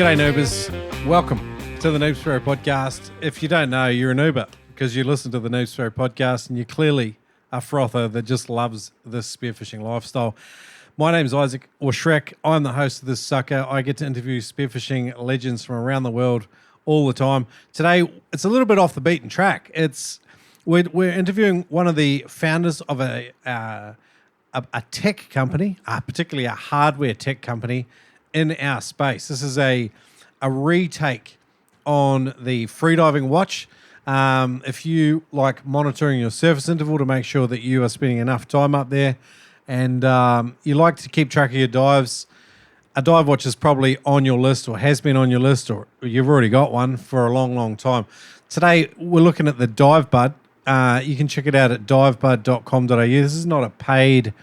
G'day Noobers, welcome to the Noob Spearo podcast. If you don't know, you're a Noober because you listen to the Noob Spearo podcast and you're clearly a frother that just loves this spearfishing lifestyle. My name's Isaac, or Shrek. I'm the host of this sucker. I get to interview spearfishing legends from around the world all the time. Today, it's a little bit off the beaten track. We're interviewing one of the founders of a tech company, particularly a hardware tech company in our space. This is a retake on the freediving watch. If you like monitoring your surface interval to make sure that you are spending enough time up there, and you like to keep track of your dives, a dive watch is probably on your list or has been on your list, or you've already got one for a long, long time. Today, we're looking at the Divebud. You can check it out at divebud.com.au. This is not a paid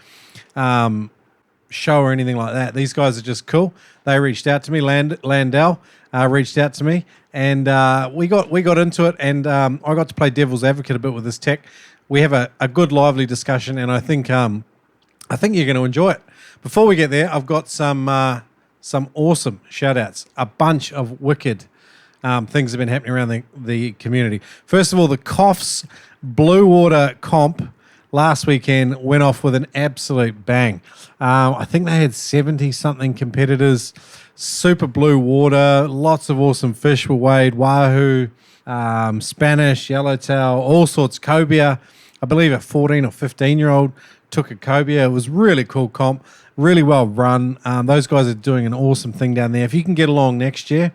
show or anything like that. These guys are just cool. They reached out to me. Landell reached out to me, and we got into it, and I got to play devil's advocate a bit with this tech. We have a good, lively discussion, and I think you're going to enjoy it. Before we get there, I've got some awesome shout-outs. A bunch of wicked things have been happening around the community. First of all, the COFS Blue Water Comp last weekend went off with an absolute bang. I think they had 70-something competitors. Super blue water, lots of awesome fish were weighed. Wahoo, Spanish, yellowtail, all sorts. Cobia, I believe a 14 or 15-year-old took a cobia. It was really cool comp, really well run. Those guys are doing an awesome thing down there. If you can get along next year,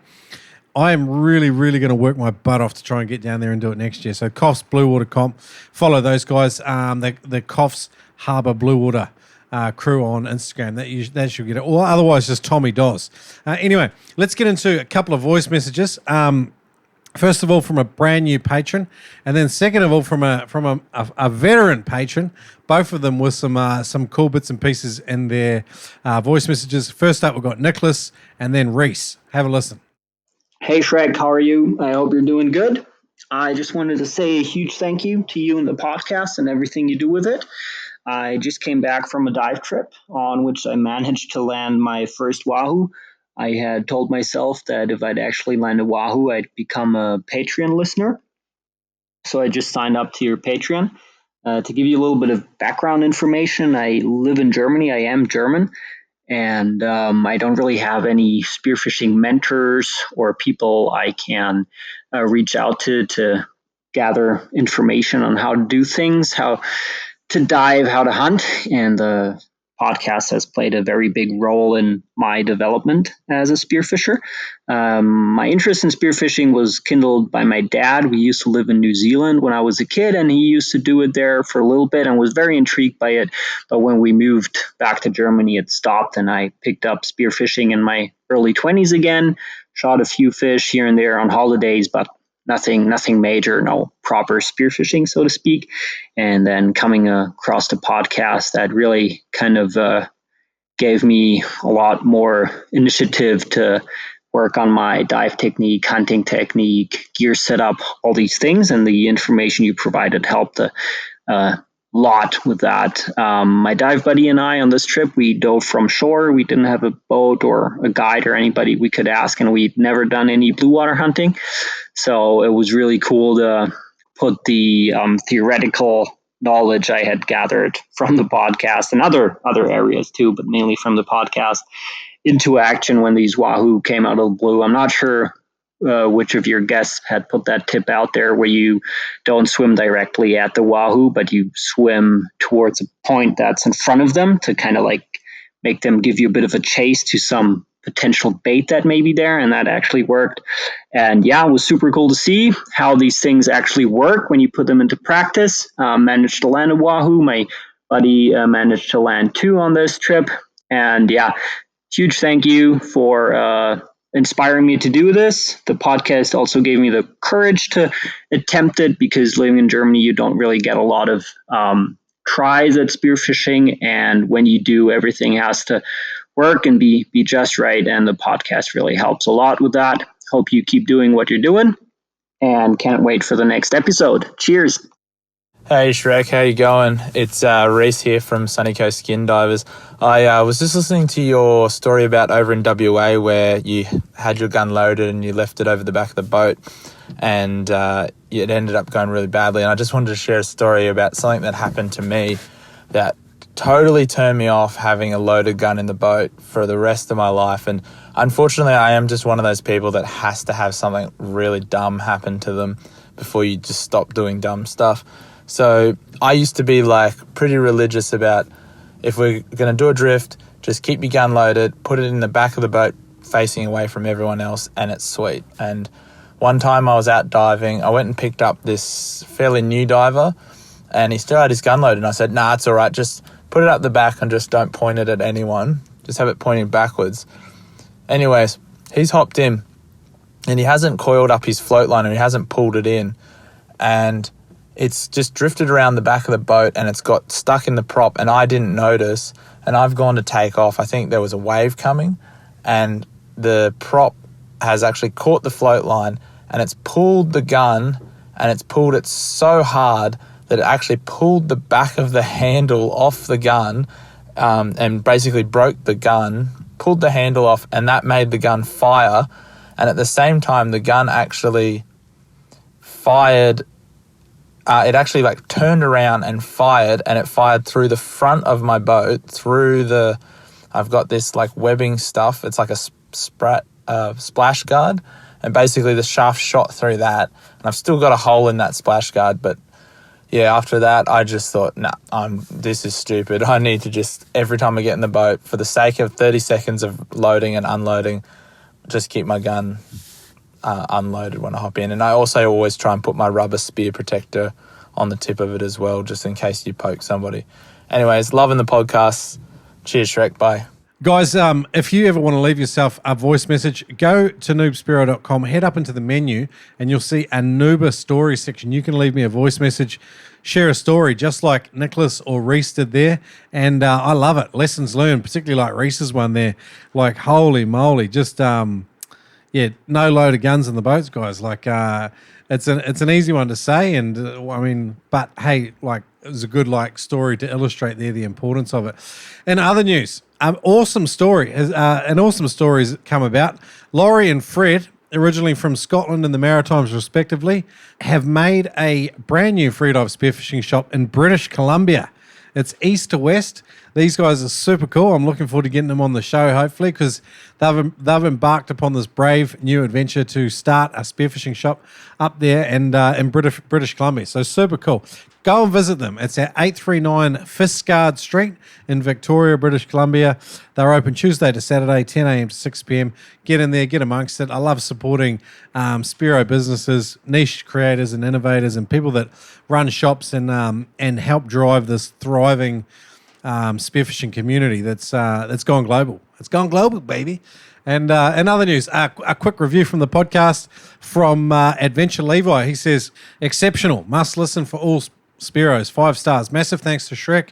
I am really, really going to work my butt off to try and get down there and do it next year. So COFS Blue Water Comp, follow those guys. The COFS Harbour Blue Water crew on Instagram. That should get it. Or otherwise, just Tommy Doz. Anyway, let's get into a couple of voice messages. First of all, from a brand new patron, and then second of all, from a veteran patron. Both of them with some cool bits and pieces in their voice messages. First up, we've got Nicholas and then Reese. Have a listen. Hey Shrek, how are you? I hope you're doing good. I just wanted to say a huge thank you to you and the podcast and everything you do with it. I just came back from a dive trip on which I managed to land my first Wahoo. I had told myself that if I'd actually land a Wahoo, I'd become a Patreon listener. So I just signed up to your Patreon. To give you a little bit of background information, I live in Germany. I am German. And I don't really have any spearfishing mentors or people I can reach out to gather information on how to do things, how to dive, how to hunt. And the podcast has played a very big role in my development as a spearfisher. My interest in spearfishing was kindled by my dad. We used to live in New Zealand when I was a kid, and he used to do it there for a little bit and was very intrigued by it. But when we moved back to Germany, it stopped, and I picked up spearfishing in my early 20s again, shot a few fish here and there on holidays, but nothing major, no proper spearfishing, so to speak. And then coming across the podcast, that really kind of gave me a lot more initiative to work on my dive technique, hunting technique, gear setup, all these things. And the information you provided helped a lot with that. My dive buddy and I on this trip, we dove from shore. We didn't have a boat or a guide or anybody we could ask, and we'd never done any blue water hunting. So it was really cool to put the theoretical knowledge I had gathered from the podcast and other areas too, but mainly from the podcast, into action when these Wahoo came out of the blue. I'm not sure which of your guests had put that tip out there where you don't swim directly at the Wahoo, but you swim towards a point that's in front of them to kind of like make them give you a bit of a chase to some potential bait that may be there, and that actually worked. And yeah, it was super cool to see how these things actually work when you put them into practice. Managed to land a Wahoo. My buddy managed to land 2 on this trip. And yeah, huge thank you for inspiring me to do this. The podcast also gave me the courage to attempt it, because living in Germany, you don't really get a lot of tries at spearfishing. And when you do, everything has to work and be just right. And the podcast really helps a lot with that. Hope you keep doing what you're doing, and can't wait for the next episode. Cheers. Hey Shrek, how you going? It's Reese here from Sunny Coast Skin Divers. I was just listening to your story about over in WA where you had your gun loaded and you left it over the back of the boat and it ended up going really badly. And I just wanted to share a story about something that happened to me that totally turned me off having a loaded gun in the boat for the rest of my life. And unfortunately, I am just one of those people that has to have something really dumb happen to them before you just stop doing dumb stuff. So I used to be like pretty religious about if we're going to do a drift, just keep your gun loaded, put it in the back of the boat facing away from everyone else, and it's sweet. And one time I was out diving, I went and picked up this fairly new diver and he still had his gun loaded. And I said, nah, it's all right. Just put it up the back and just don't point it at anyone. Just have it pointing backwards. Anyways, he's hopped in and he hasn't coiled up his float line and he hasn't pulled it in. And it's just drifted around the back of the boat and it's got stuck in the prop and I didn't notice. And I've gone to take off. I think there was a wave coming and the prop has actually caught the float line and it's pulled the gun and it's pulled it so hard that it actually pulled the back of the handle off the gun and basically broke the gun, pulled the handle off, and that made the gun fire. And at the same time, the gun actually fired. It actually like turned around and fired, and it fired through the front of my boat, I've got this like webbing stuff. It's like a splash guard. And basically the shaft shot through that. And I've still got a hole in that splash guard, but yeah, after that, I just thought, nah, this is stupid. I need to just, every time I get in the boat, for the sake of 30 seconds of loading and unloading, just keep my gun unloaded when I hop in. And I also always try and put my rubber spear protector on the tip of it as well, just in case you poke somebody. Anyways, loving the podcast. Cheers, Shrek. Bye. Guys, if you ever want to leave yourself a voice message, go to noobspearo.com, head up into the menu, and you'll see a Noober story section. You can leave me a voice message, share a story, just like Nicholas or Reese did there, and I love it. Lessons learned, particularly like Reese's one there. Like, holy moly, just, no loaded guns in the boats, guys. Like, it's an easy one to say, and but hey, like, it was a good like story to illustrate there the importance of it. In other news, an awesome story has come about. Laurie and Fred, originally from Scotland and the Maritimes respectively, have made a brand new freedive spearfishing shop in British Columbia. It's east to west. These guys are super cool. I'm looking forward to getting them on the show, hopefully, because they've embarked upon this brave new adventure to start a spearfishing shop up there and in British Columbia. So super cool. Go and visit them. It's at 839 Fiskard Street in Victoria, British Columbia. They're open Tuesday to Saturday, 10 a.m. to 6 p.m. Get in there, get amongst it. I love supporting Spearo businesses, niche creators and innovators, and people that run shops and help drive this thriving spearfishing community that's gone global. It's gone global, baby. And in other news, a quick review from the podcast from Adventure Levi. He says, exceptional, must listen for all Spearos, 5 stars. Massive thanks to Shrek.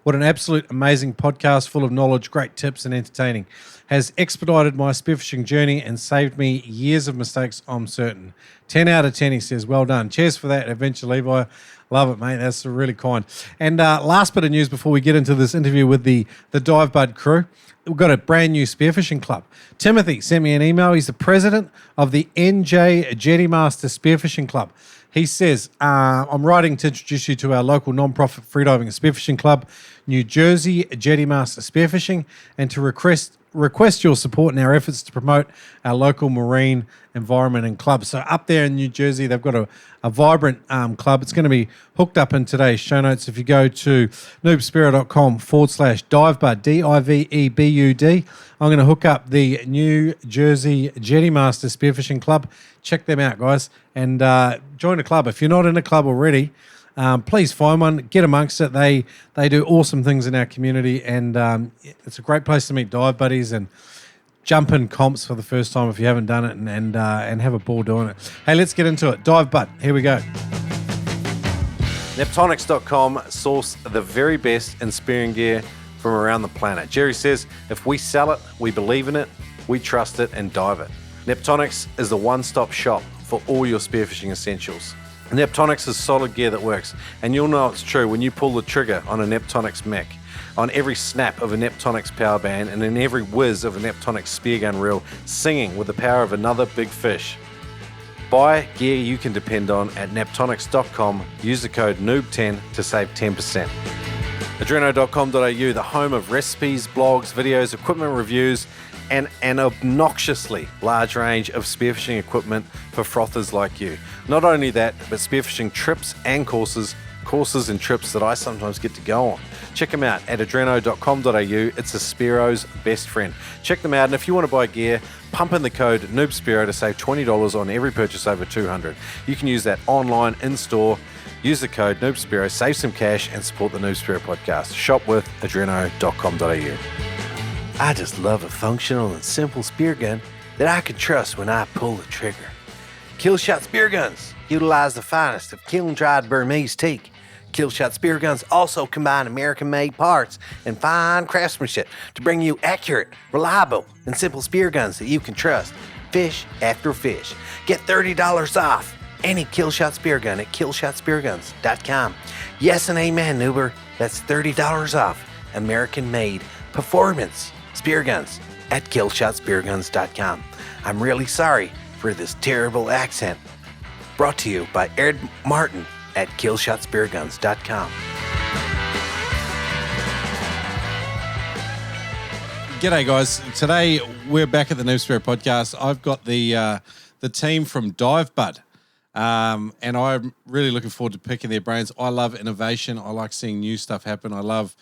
What an absolute amazing podcast, full of knowledge, great tips and entertaining. Has expedited my spearfishing journey and saved me years of mistakes, I'm certain. 10 out of 10, he says. Well done. Cheers for that, Adventure Levi. Love it, mate. That's really kind. And last bit of news before we get into this interview with the Divebud crew. We've got a brand new spearfishing club. Timothy sent me an email. He's the president of the NJ Jetty Master Spearfishing Club. He says, I'm writing to introduce you to our local non-profit freediving and spearfishing club, New Jersey Jetty Master Spearfishing, and to request your support in our efforts to promote our local marine environment and club. So up there in New Jersey, they've got a vibrant club. It's going to be hooked up in today's show notes. If you go to noobspearo.com/divebud, Divebud, I'm going to hook up the New Jersey Jetty Master Spearfishing Club. Check them out, guys, and join a club. If you're not in a club already, please find one, get amongst it. They do awesome things in our community, and it's a great place to meet dive buddies and jump in comps for the first time if you haven't done it, and have a ball doing it. Hey, let's get into it. Divebud, here we go. Neptonics.com source the very best in spearing gear from around the planet. Jerry says, if we sell it, we believe in it, we trust it, and dive it. Neptonics is the one-stop shop for all your spearfishing essentials. Neptonics is solid gear that works, and you'll know it's true when you pull the trigger on a Neptonics mech, on every snap of a Neptonics power band, and in every whiz of a Neptonics spear gun reel, singing with the power of another big fish. Buy gear you can depend on at neptonics.com. Use the code NOOB10 to save 10%. Adreno.com.au, the home of recipes, blogs, videos, equipment reviews, and an obnoxiously large range of spearfishing equipment for frothers like you. Not only that, but spearfishing trips and courses and trips that I sometimes get to go on. Check them out at adreno.com.au. It's a Spearo's best friend. Check them out, and if you want to buy gear, pump in the code NoobSpearo to save $20 on every purchase over $200. You can use that online, in-store. Use the code NoobSpearo, save some cash, and support the Noob Spearo podcast. Shop with adreno.com.au. I just love a functional and simple spear gun that I can trust when I pull the trigger. Killshot Spear Guns utilize the finest of kiln-dried Burmese teak. Killshot Spear Guns also combine American-made parts and fine craftsmanship to bring you accurate, reliable, and simple spear guns that you can trust. Fish after fish. Get $30 off any Killshot Spear Gun at killshotspearguns.com. Yes and amen, Noober. That's $30 off American-made performance spear guns at killshotspearguns.com. I'm really sorry for this terrible accent. Brought to you by Ed Martin at killshotspearguns.com. G'day, guys. Today we're back at the Noob Spearo podcast. I've got the team from Divebud, and I'm really looking forward to picking their brains. I love innovation. I like seeing new stuff happen. I love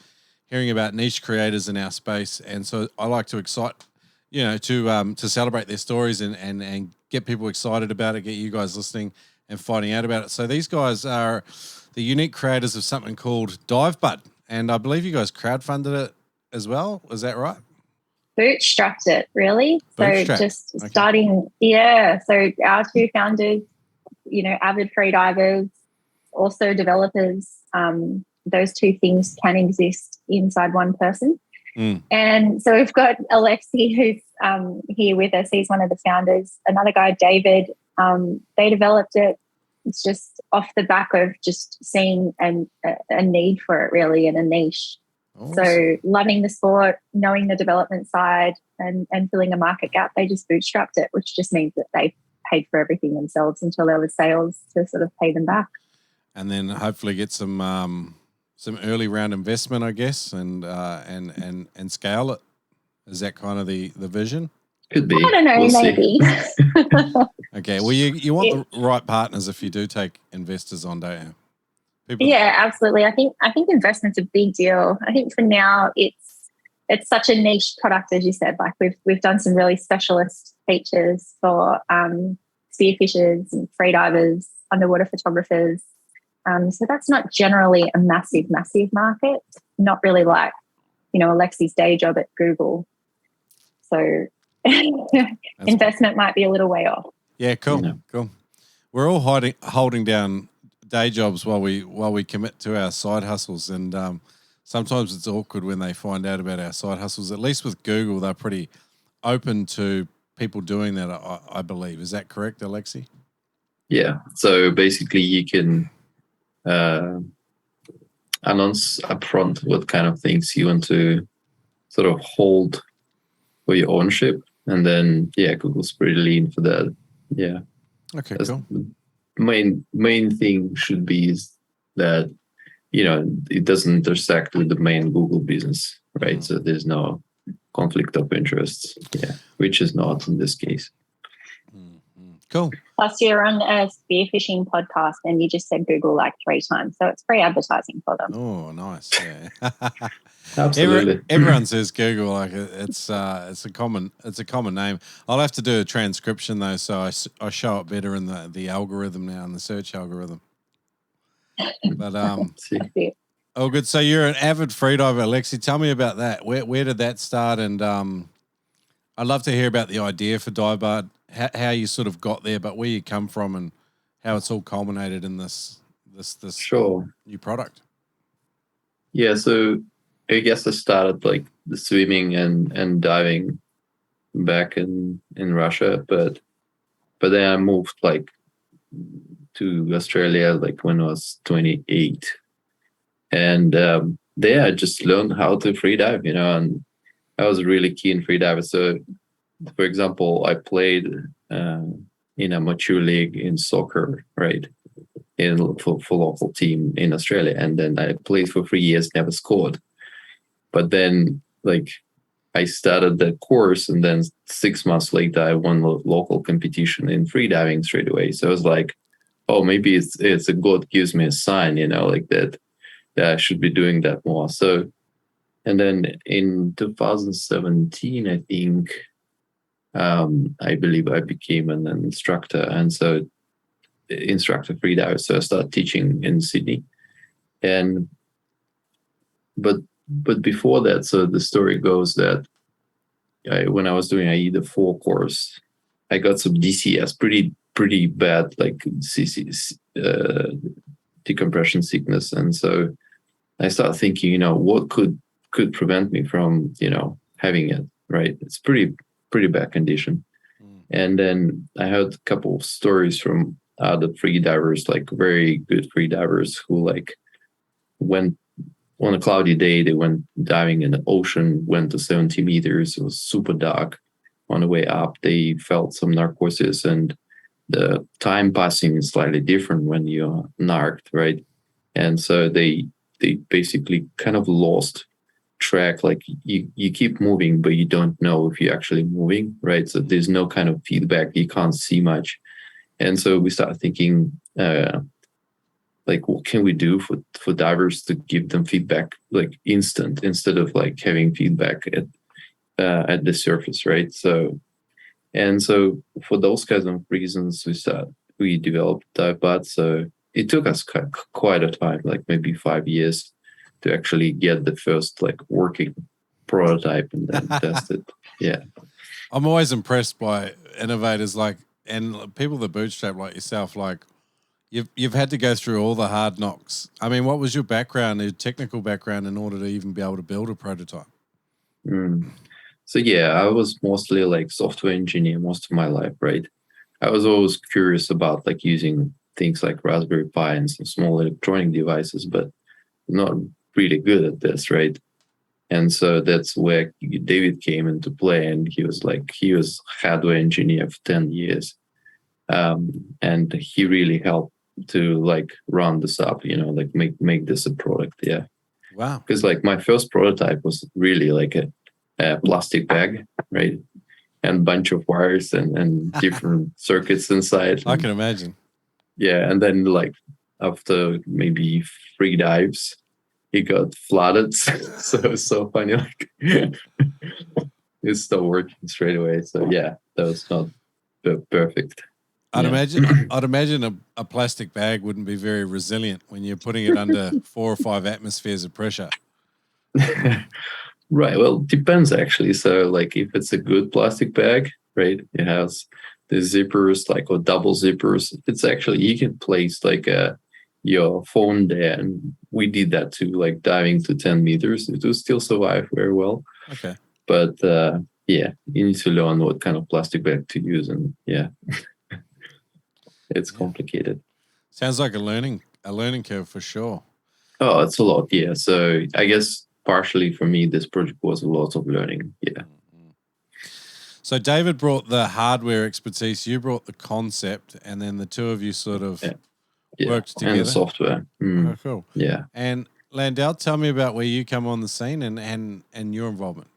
hearing about niche creators in our space, and so I like to to celebrate their stories and get people excited about it, get you guys listening and finding out about it. So these guys are the unique creators of something called Divebud, and I believe you guys crowdfunded it as well. Is that right? Bootstrapped it, really. So just starting, So our two founders, avid freedivers, also developers. Those two things can exist inside one person. And so we've got Alexey, who's here with us. He's one of the founders. Another guy, David, they developed it. It's just off the back of just seeing a need for it, really, and a niche. Awesome. So loving the sport, knowing the development side, and filling a market gap, they just bootstrapped it, which just means that they paid for everything themselves until there was sales to sort of pay them back. And then hopefully get some early round investment, I guess, and scale it. Is that kind of the vision? Could be. I don't know, maybe. Okay. Well, you want the right partners if you do take investors on, don't you? Yeah, absolutely. I think investment's a big deal. I think for now it's such a niche product, as you said. Like we've done some really specialist features for spearfishers and freedivers, underwater photographers. So that's not generally a massive market. Not really like, Alexey's day job at Google. So investment might be a little way off. Yeah, cool. We're all holding down day jobs while we commit to our side hustles, and sometimes it's awkward when they find out about our side hustles. At least with Google, they're pretty open to people doing that, I believe. Is that correct, Alexey? Yeah. So basically you can announce upfront what kind of things you want to sort of hold for your ownership, and then Google's pretty lean for that. Yeah. Okay, cool. Main thing should be is that it doesn't intersect with the main Google business, right? So there's no conflict of interests, which is not in this case. Cool. Plus, you're on a spearfishing podcast, and you just said Google like 3 times, so it's free advertising for them. Oh, nice! Yeah. Absolutely. Everyone says Google, like it's a common name. I'll have to do a transcription though, so I show up better in the algorithm now, in the search algorithm. But oh, good. So you're an avid freediver, Alexey. Tell me about that. Where did that start? And I'd love to hear about the idea for Divebud, how you sort of got there, but where you come from and how it's all culminated in this new product. Yeah, so I guess I started like the swimming and diving back in Russia, but then I moved like to Australia like when I was 28, and there I just learned how to free dive, and I was a really keen free diver. So, for example, I played in a mature league in soccer, right, for local team in Australia, and then I played for 3 years, never scored. But then, like, I started the course, and then 6 months later, I won the local competition in freediving straight away. So I was like, oh, maybe it's a God gives me a sign, like that I should be doing that more. So, and then in 2017, I think, I believe I became an instructor, and so instructor freediver. So I started teaching in Sydney, and but before that, so the story goes that when I was doing AIDA-4 course, I got some DCS, pretty bad, like decompression sickness, and so I started thinking, what could prevent me from, having it, right? It's pretty bad condition. And then I heard a couple of stories from other free divers, like very good free divers, who like went on a cloudy day, they went diving in the ocean, went to 70 meters. It was super dark. On the way up, they felt some narcosis, and the time passing is slightly different when you're narked, right? And so they basically kind of lost track. Like you keep moving, but you don't know if you're actually moving, right? So there's no kind of feedback. You can't see much. And so we started thinking, like, what can we do for divers to give them feedback like instant, instead of like having feedback at the surface, right? So for those kinds of reasons, we developed Divebud. So it took us quite a time, like maybe 5 years, to actually get the first like working prototype and then test it. Yeah. I'm always impressed by innovators and people that bootstrap like yourself. Like you've had to go through all the hard knocks. I mean, what was your background, your technical background, in order to even be able to build a prototype? So yeah, I was mostly like software engineer most of my life, right? I was always curious about like using things like Raspberry Pi and some small electronic devices, but not really good at this, right? And so that's where David came into play, and he was hardware engineer for 10 years. And he really helped to like run this up, like make this a product. Yeah. Wow. Because like my first prototype was really like a plastic bag, right? And a bunch of wires and different circuits inside. I can imagine. Yeah. And then like after maybe 3 dives, it got flooded. So it was so funny. Like it stopped working straight away. So yeah, that was not perfect. I'd imagine a plastic bag wouldn't be very resilient when you're putting it under 4 or 5 atmospheres of pressure. Right. Well, it depends actually. So like if it's a good plastic bag, right, it has the zippers, like, or double zippers. It's actually, you can place like your phone there, and we did that too, like diving to 10 meters. It will still survive very well. Okay. But yeah, you need to learn what kind of plastic bag to use, and yeah. It's complicated. Sounds like a learning curve for sure. Oh, it's a lot, yeah. So I guess partially for me, this project was a lot of learning, yeah. So David brought the hardware expertise, you brought the concept, and then the two of you sort of worked together. And the software. Oh, cool. Yeah. And Landell, tell me about where you come on the scene and your involvement.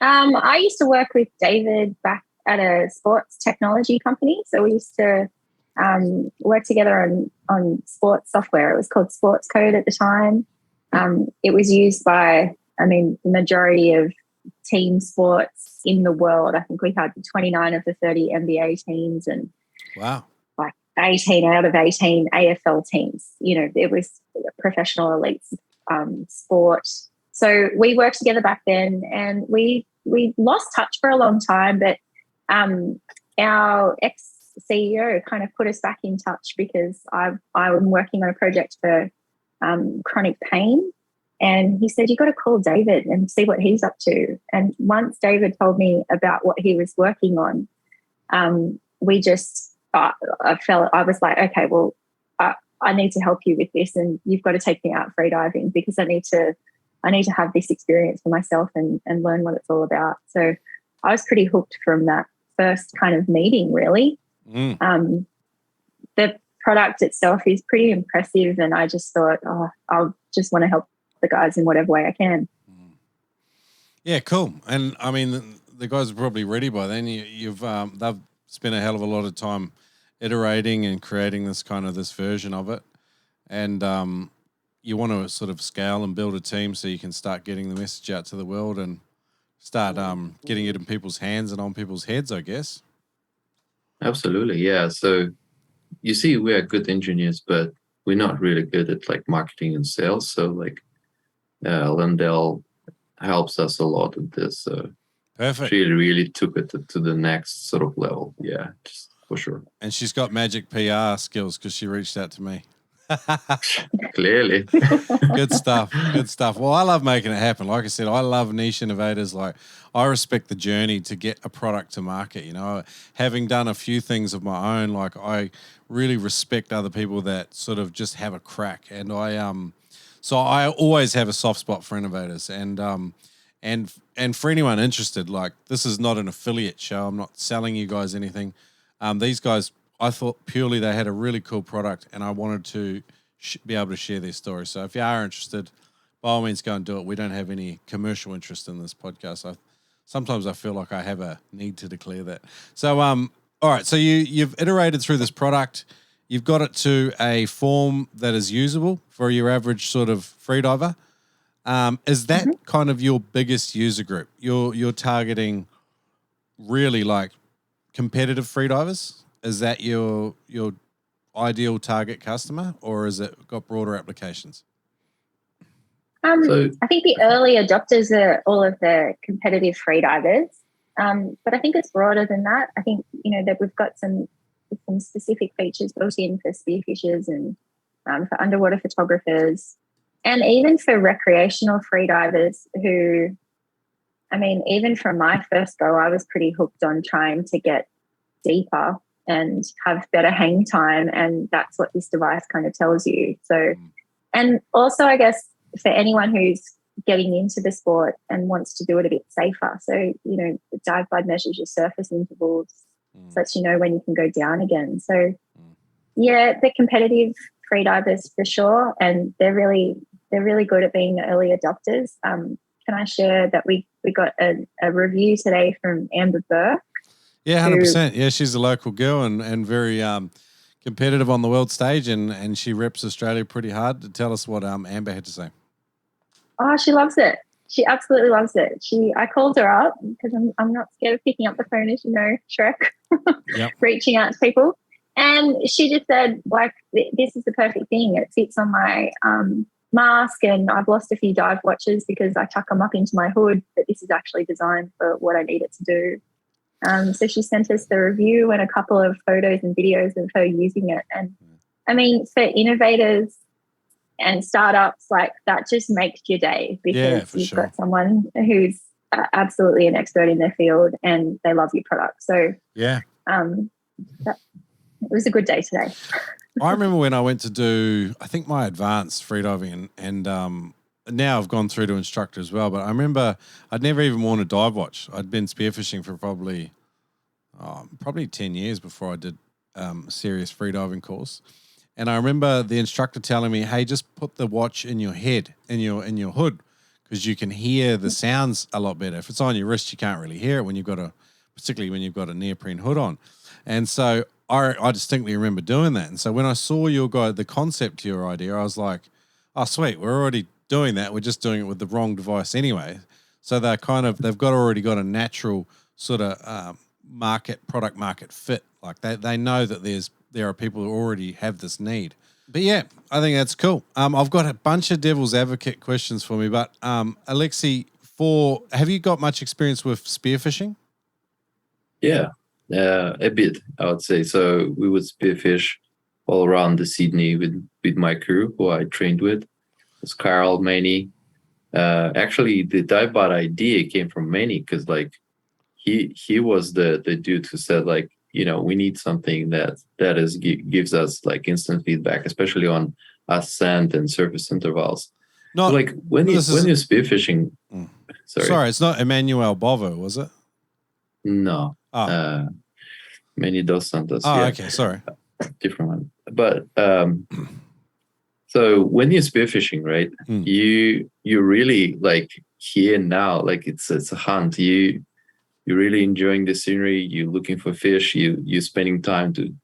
I used to work with David back at a sports technology company. So we used to work together on sports software. It was called Sports Code at the time. It was used by, the majority of team sports in the world. I think we had 29 of the 30 NBA teams and wow, like 18 out of 18 AFL teams. It was a professional elite sport. So we worked together back then, and we lost touch for a long time, but our ex-CEO kind of put us back in touch because I'm working on a project for chronic pain. And he said, you got to call David and see what he's up to. And once David told me about what he was working on, I was like, okay, well, I need to help you with this, and you've got to take me out freediving because I need to have this experience for myself and learn what it's all about. So I was pretty hooked from that first kind of meeting, really. The product itself is pretty impressive, and I just thought, I'll just want to help the guys in whatever way I can. Yeah, cool. And I mean, the guys are probably ready by then. They've spent a hell of a lot of time iterating and creating this version of it, and you want to sort of scale and build a team so you can start getting the message out to the world and start getting it in people's hands and on people's heads, I guess. Absolutely, yeah. So you see, we are good engineers, but we're not really good at like marketing and sales. So like Landell helps us a lot with this. So perfect. She really took it to the next sort of level. Yeah, just for sure. And she's got magic PR skills because she reached out to me. Clearly. Good stuff. Well, I love making it happen. Like I said, I love niche innovators. Like, I respect the journey to get a product to market. Having done a few things of my own, like, I really respect other people that sort of just have a crack. And so I always have a soft spot for innovators. And for anyone interested, like, this is not an affiliate show. I'm not selling you guys anything. These guys, I thought purely they had a really cool product, and I wanted to be able to share their story. So if you are interested, by all means, go and do it. We don't have any commercial interest in this podcast. Sometimes I feel like I have a need to declare that. So, all right. So you've iterated through this product. You've got it to a form that is usable for your average sort of freediver. Is that kind of your biggest user group? You're targeting really like competitive freedivers? Is that your ideal target customer, or is it got broader applications? I think the early adopters are all of the competitive freedivers, but I think it's broader than that. I think that we've got some specific features built in for spearfishers and for underwater photographers, and even for recreational freedivers who, I mean, even from my first go, I was pretty hooked on trying to get deeper and have better hang time, and that's what this device kind of tells you. So, and also I guess for anyone who's getting into the sport and wants to do it a bit safer. So, the Divebud measures your surface intervals, so that when you can go down again. So, yeah, the competitive freedivers for sure, and they're really good at being the early adopters. Can I share that we got a review today from Amber Burke? Yeah, 100%. Yeah, she's a local girl and very competitive on the world stage, and she reps Australia pretty hard. To tell us what Amber had to say. Oh, she loves it. She absolutely loves it. I called her up because I'm not scared of picking up the phone, as you know, Shrek, reaching out to people. And she just said, like, this is the perfect thing. It fits on my mask, and I've lost a few dive watches because I tuck them up into my hood, but this is actually designed for what I need it to do. So she sent us the review and a couple of photos and videos of her using it. And I mean, for innovators and startups, like, that just makes your day because you've got someone who's absolutely an expert in their field and they love your product. So it was a good day today. I remember when I went to do, I think, my advanced freediving, and now I've gone through to instructor as well, but I remember I'd never even worn a dive watch. I'd been spearfishing for probably 10 years before I did a serious freediving course. And I remember the instructor telling me, hey, just put the watch in your head, in your hood, because you can hear the sounds a lot better. If it's on your wrist, you can't really hear it particularly when you've got a neoprene hood on. And so I distinctly remember doing that. And so when I saw the concept to your idea, I was like, oh, sweet, we're already doing that. We're just doing it with the wrong device anyway. So they've already got a natural sort of product market fit. Like they know that there are people who already have this need. But yeah, I think that's cool. I've got a bunch of devil's advocate questions for me, but Alexey, have you got much experience with spearfishing? Yeah, a bit, I would say. So we would spearfish all around the Sydney with my crew who I trained with. It's Carl, Manny. Actually, the Divebud idea came from Manny because, like, he was the dude who said, like, we need something that gives us like instant feedback, especially on ascent and surface intervals. Not like when you're spearfishing. Sorry, it's not Emmanuel Bovo, was it? No. Manny dos Santos. Oh, okay, sorry. Different one. But so when you're spearfishing, right, you really like here now, like it's a hunt. You're really enjoying the scenery. You're looking for fish. You're spending time to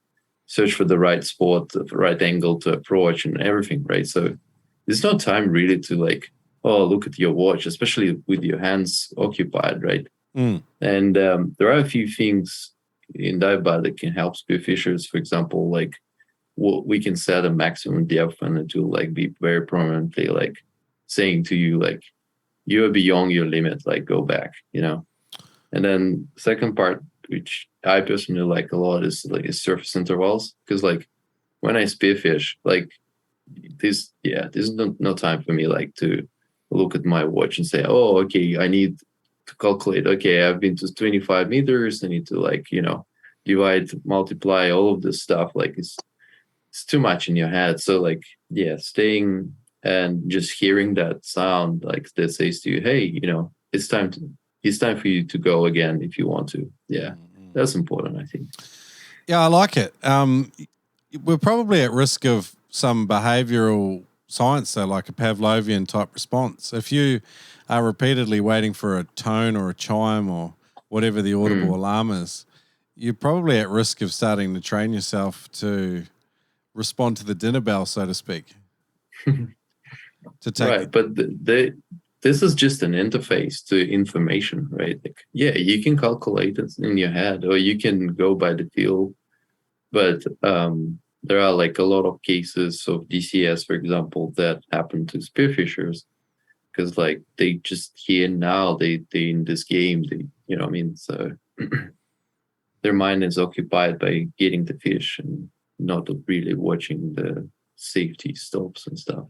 search for the right spot, the right angle to approach, and everything, right? So there's no time really to like, look at your watch, especially with your hands occupied, right? And there are a few things in Divebud that can help spearfishers. For example, like we can set a maximum depth and it will like be very prominently like saying to you like you're beyond your limit, like go back, And then second part, which I personally like a lot, is surface intervals. Because like when I spearfish, like there's no time for me like to look at my watch and say, oh, okay, I need to calculate. Okay, I've been to 25 meters. I need to like divide, multiply, all of this stuff. Like it's too much in your head. So like staying and just hearing that sound like that says to you, hey, it's time for you to go again if you want to. Yeah, that's important, I think. Yeah, I like it. We're probably at risk of some behavioral science, though, like a Pavlovian type response. If you are repeatedly waiting for a tone or a chime or whatever the audible alarm is, you're probably at risk of starting to train yourself to respond to the dinner bell, so to speak. Right, but this is just an interface to information, right? Like, you can calculate it in your head or you can go by the feel, but there are like a lot of cases of DCS, for example, that happen to spearfishers because like they just here now, they in this game, so their mind is occupied by getting the fish and not really watching the safety stops and stuff.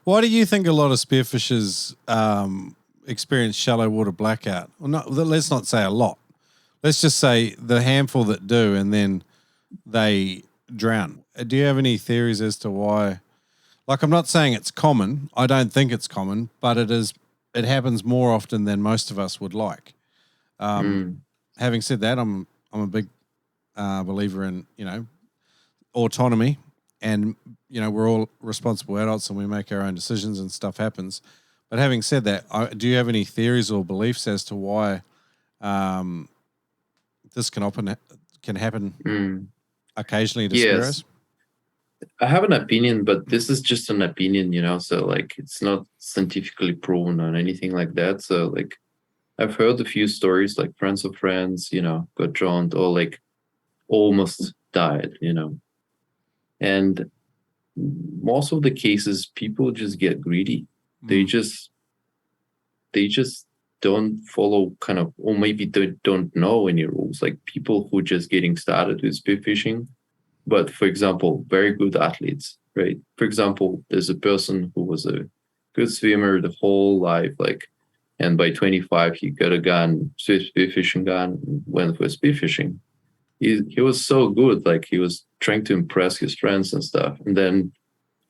Why do you think a lot of spearfishers experience shallow water blackout? Well, let's not say a lot. Let's just say the handful that do, and then they drown. Do you have any theories as to why? Like, I'm not saying it's common. I don't think it's common, but it is. It happens more often than most of us would like. Having said that, I'm a big believer in autonomy. And, we're all responsible adults and we make our own decisions and stuff happens. But having said that, do you have any theories or beliefs as to why this can happen occasionally to Spearos? I have an opinion, but this is just an opinion, so like it's not scientifically proven or anything like that. So like I've heard a few stories like friends of friends, got drowned or like almost died, And most of the cases, people just get greedy. They just don't follow kind of, or maybe they don't know any rules. Like people who just getting started with spearfishing, but for example, very good athletes, right? For example, there's a person who was a good swimmer the whole life, like, and by 25 he got a gun, spearfishing gun, went for spearfishing. He was so good, like he was trying to impress his friends and stuff. And then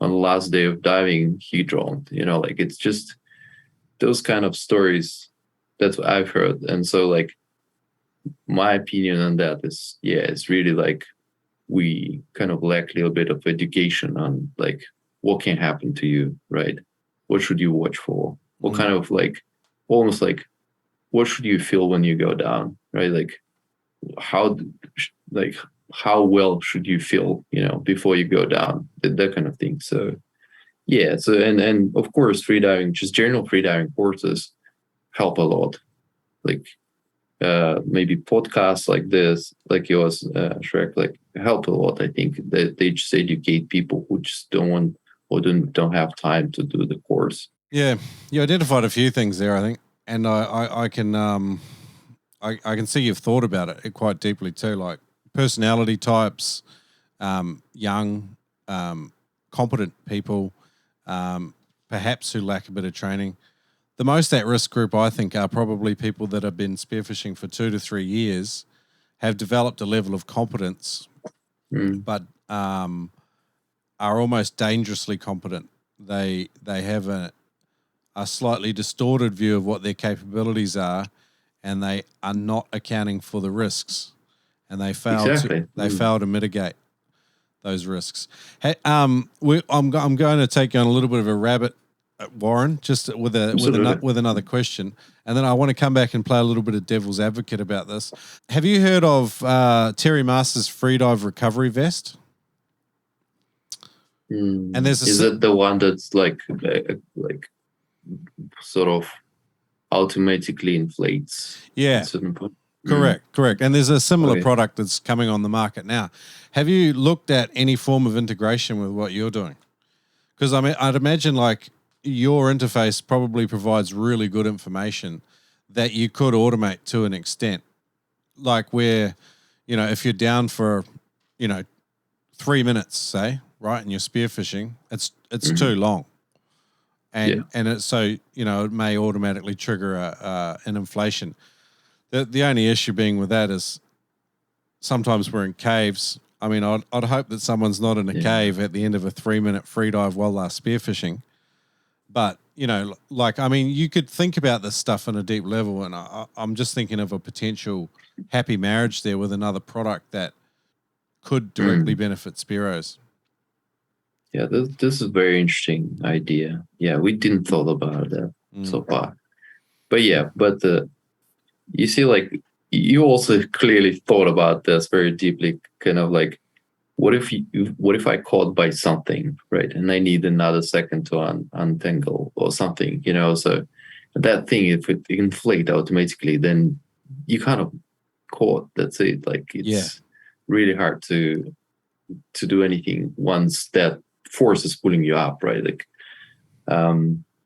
on the last day of diving, he drowned, like it's just those kind of stories. That's what I've heard. And so like my opinion on that is, it's really like we kind of lack a little bit of education on like what can happen to you, right? What should you watch for? What kind of like, almost like, what should you feel when you go down, right? Like, how well should you feel, before you go down, that kind of thing. So and of course freediving, just general freediving courses help a lot, like maybe podcasts like this, like yours, Shrek, like help a lot. I think that they just educate people who just don't want or don't have time to do the course. You identified a few things there, I think, and I can I can see you've thought about it quite deeply too, like personality types, young, competent people, perhaps who lack a bit of training. The most at-risk group, I think, are probably people that have been spearfishing for 2 to 3 years have developed a level of competence, but are almost dangerously competent. They have a slightly distorted view of what their capabilities are, and they are not accounting for the risks, and they fail to mitigate those risks. Hey, I'm going to take you on a little bit of a rabbit, Warren, just with another question, and then I want to come back and play a little bit of devil's advocate about this. Have you heard of Terry Masters' freedive recovery vest? And is it the one that's like sort of automatically inflates? Yeah. At a certain point? Correct. And there's a similar product that's coming on the market now. Have you looked at any form of integration with what you're doing? Because I mean, I'd imagine like your interface probably provides really good information that you could automate to an extent. Like where, if you're down for, 3 minutes, say, right, and you're spearfishing, it's too long. And it's so, it may automatically trigger an inflation. The only issue being with that is sometimes we're in caves. I mean, I'd hope that someone's not in a cave at the end of a 3-minute free dive while they're spearfishing. But, you could think about this stuff on a deep level, and I'm just thinking of a potential happy marriage there with another product that could directly benefit Spearos. Yeah, this is a very interesting idea. Yeah, we didn't thought about that so far. But you see, like, you also clearly thought about this very deeply, kind of like, what if I caught by something, right? And I need another second to untangle or something, so that thing, if it inflate automatically, then you kind of caught, that's it. Like, it's really hard to do anything once that force is pulling you up, right? Like,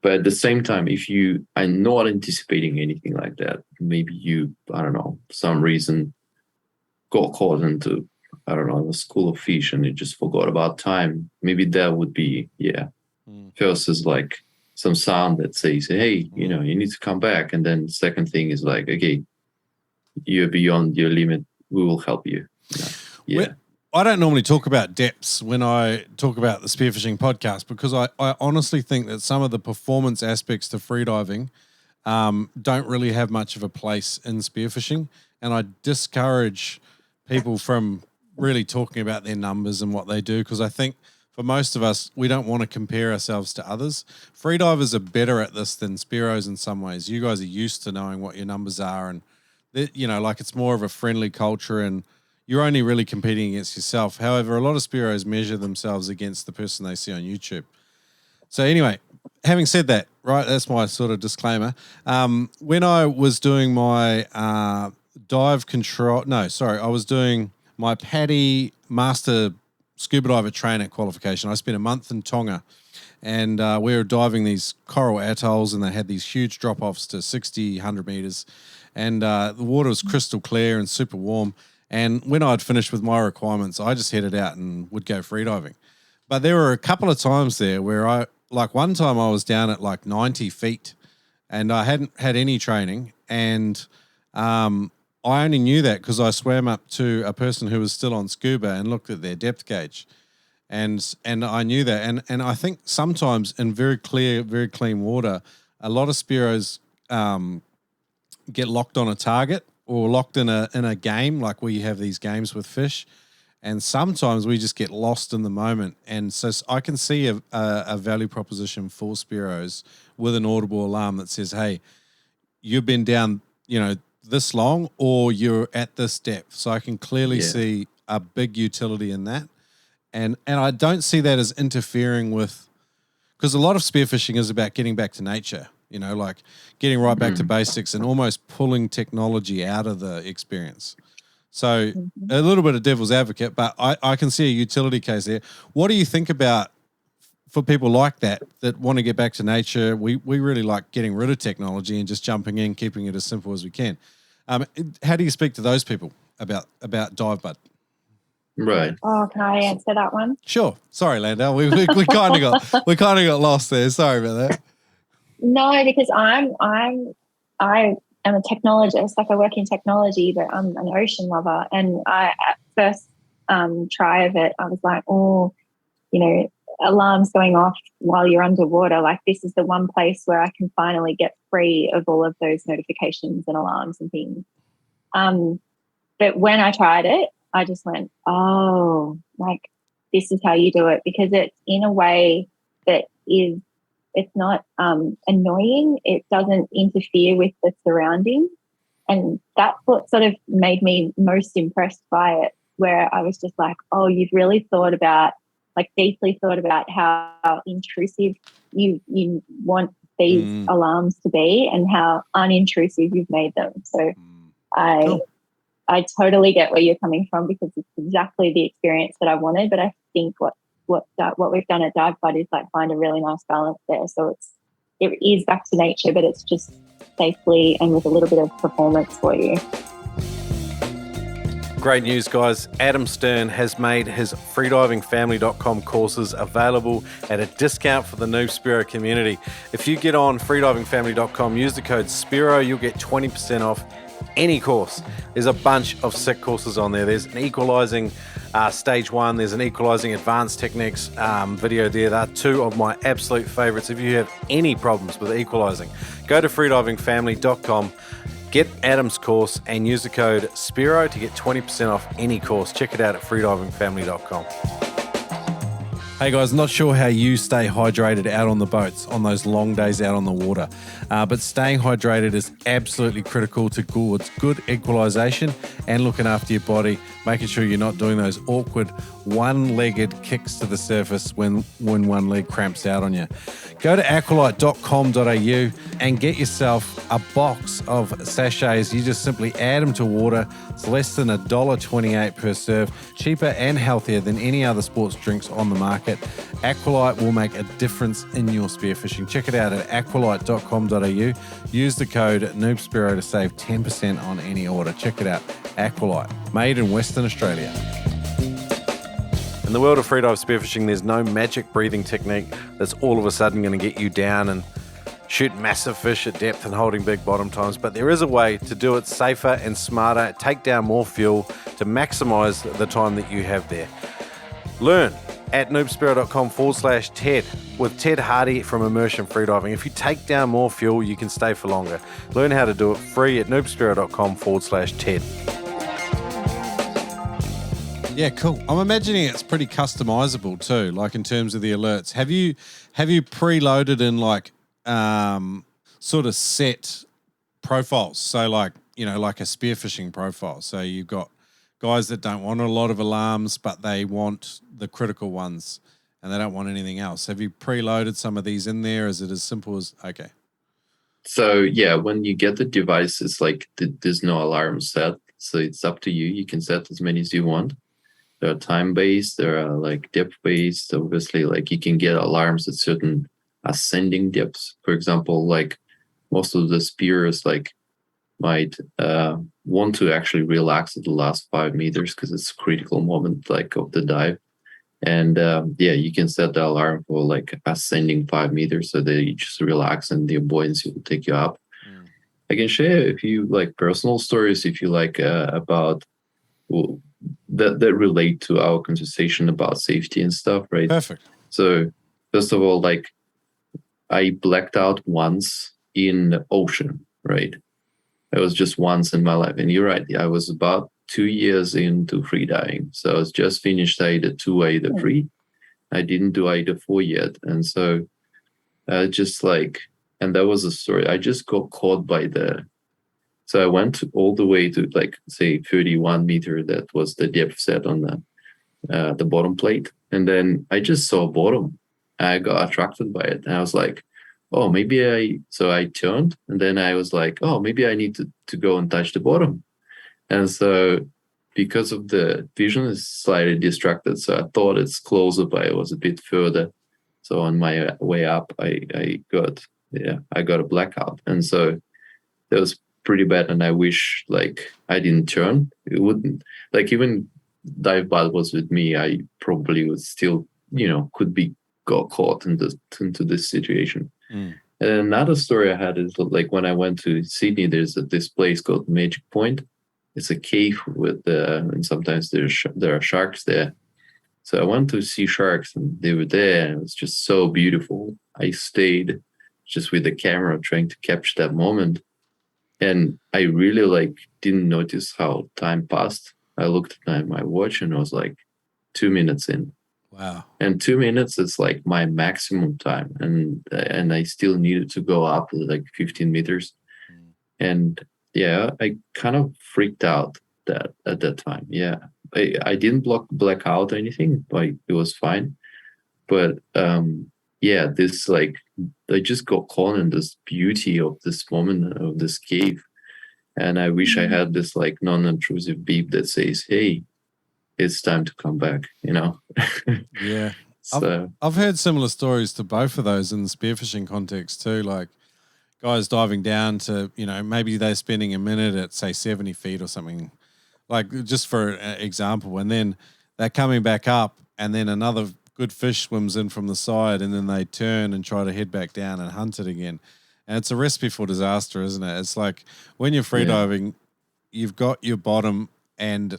but at the same time, if you are not anticipating anything like that, maybe you, I don't know, some reason got caught into, I don't know, a school of fish and you just forgot about time. Maybe that would be, first is like some sound that says, hey, you need to come back. And then second thing is like, okay, you're beyond your limit. We will help you. Yeah. I don't normally talk about depths when I talk about the Spearfishing podcast because I honestly think that some of the performance aspects to freediving don't really have much of a place in spearfishing, and I discourage people from really talking about their numbers and what they do because I think for most of us, we don't want to compare ourselves to others. Freedivers are better at this than Spearos in some ways. You guys are used to knowing what your numbers are and, it's more of a friendly culture and you're only really competing against yourself. However, a lot of Spearos measure themselves against the person they see on YouTube. So anyway, having said that, right, that's my sort of disclaimer. When I was doing my I was doing my PADI Master Scuba Diver Trainer qualification. I spent a month in Tonga and we were diving these coral atolls and they had these huge drop-offs to 60, 100 meters. And the water was crystal clear and super warm. And when I'd finished with my requirements, I just headed out and would go freediving. But there were a couple of times there where one time I was down at like 90 feet and I hadn't had any training. And I only knew that because I swam up to a person who was still on scuba and looked at their depth gauge. And I knew that. And I think sometimes in very clear, very clean water, a lot of Spearos get locked on a target or locked in a game, like where you have these games with fish. And sometimes we just get lost in the moment. And so I can see a value proposition for Spearos with an audible alarm that says, hey, you've been down, this long or you're at this depth. So I can clearly see a big utility in that. And I don't see that as interfering with, because a lot of spearfishing is about getting back to nature. Like getting right back to basics and almost pulling technology out of the experience. So a little bit of devil's advocate, but I can see a utility case there. What do you think about for people like that want to get back to nature? We really like getting rid of technology and just jumping in, keeping it as simple as we can. How do you speak to those people about Divebud? Right. Oh, can I answer that one? Sure. Sorry, Landell. We kind of got lost there. Sorry about that. No, because I am a technologist, like I work in technology, but I'm an ocean lover. And I, at first try of it, I was like, oh, you know, alarms going off while you're underwater. Like, this is the one place where I can finally get free of all of those notifications and alarms and things. But when I tried it, I just went, oh, like, this is how you do it, because it's in a way that is, it's not annoying. It doesn't interfere with the surroundings. And that's what sort of made me most impressed by it, where I was just like, oh, you've really thought about, like, deeply thought about how intrusive you want these alarms to be and how unintrusive you've made them. So I totally get where you're coming from, because it's exactly the experience that I wanted. But I think what we've done at Divebud is like find a really nice balance there. So it is back to nature, but it's just safely and with a little bit of performance for you. Great news, guys. Adam Stern has made his freedivingfamily.com courses available at a discount for the Noob Spearo community. If you get on freedivingfamily.com, use the code Spearo, you'll get 20% off any course. There's a bunch of sick courses on there. There's an equalizing stage 1, there's an equalizing advanced techniques video there. They're two of my absolute favorites. If you have any problems with equalizing, go to freedivingfamily.com, get Adam's course and use the code Spearo to get 20% off any course. Check it out at freedivingfamily.com. Hey guys, not sure how you stay hydrated out on the boats on those long days out on the water, but staying hydrated is absolutely critical towards good equalization and looking after your body, making sure you're not doing those awkward one-legged kicks to the surface when one leg cramps out on you. Go to aqualite.com.au and get yourself a box of sachets. You just simply add them to water. It's less than $1.28 per serve, cheaper and healthier than any other sports drinks on the market. Aqualite will make a difference in your spearfishing. Check it out at aqualite.com.au. Use the code NoobSpearo to save 10% on any order. Check it out. Aqualite, made in Western Australia. In the world of freedive spearfishing, there's no magic breathing technique that's all of a sudden going to get you down and shoot massive fish at depth and holding big bottom times, but there is a way to do it safer and smarter, take down more fuel to maximize the time that you have there. Learn at noobspearo.com/TED with Ted Hardy from Immersion Freediving. If you take down more fuel, you can stay for longer. Learn how to do it free at noobspearo.com/TED. Yeah, cool. I'm imagining it's pretty customizable too, like in terms of the alerts. Have you preloaded in like sort of set profiles? So like, you know, like a spearfishing profile. So you've got guys that don't want a lot of alarms, but they want the critical ones and they don't want anything else. Have you preloaded some of these in there? Is it as simple as, okay. So yeah, when you get the device, it's like there's no alarm set. So it's up to you. You can set as many as you want. There are time-based, there are like depth-based. Obviously, like you can get alarms at certain ascending depths. For example, like most of the spears like might want to actually relax at the last 5 meters because it's a critical moment like of the dive. And yeah, you can set the alarm for like ascending 5 meters so that you just relax and the buoyancy will take you up. I can share a few like personal stories if you like about that relate to our conversation about safety and stuff, right? Perfect. So first of all, like I blacked out once in the ocean, right? It was just once in my life. And you're right, I was about 2 years into freediving. So I was just finished AIDA 2, AIDA 3. I didn't do AIDA 4 yet. And so just like, and that was a story. I just got caught by so I went all the way to like, say 31 meter. That was the depth set on the bottom plate. And then I just saw bottom. I got attracted by it. And I was like, oh, so I turned and then I was like, oh, maybe I need to go and touch the bottom. And so because of the vision is slightly distracted, so I thought it's closer, but it was a bit further. So on my way up, I got a blackout. And so that was pretty bad. And I wish like I didn't turn. It wouldn't, like even Divebud was with me, I probably would still, could be got caught into this situation. And another story I had is like when I went to Sydney, there's this place called Magic Point. It's a cave with and sometimes there are sharks there. So I went to see sharks and they were there and it was just so beautiful. I stayed just with the camera trying to capture that moment. And I really like didn't notice how time passed. I looked at my watch and I was like 2 minutes in. Wow. And 2 minutes is like my maximum time. And I still needed to go up like 15 meters. And yeah, I kind of freaked out that at that time. Yeah. I didn't black out or anything, like it was fine. But yeah, this like I just got caught in this beauty of this moment of this cave. And I wish I had this like non-intrusive beep that says, hey, it's time to come back, you know? Yeah. So I've heard similar stories to both of those in the spearfishing context too, like guys diving down to, you know, maybe they're spending a minute at say 70 feet or something, like just for an example, and then they're coming back up and then another good fish swims in from the side and then they turn and try to head back down and hunt it again. And it's a recipe for disaster, isn't it? It's like when you're freediving, you've got your bottom, and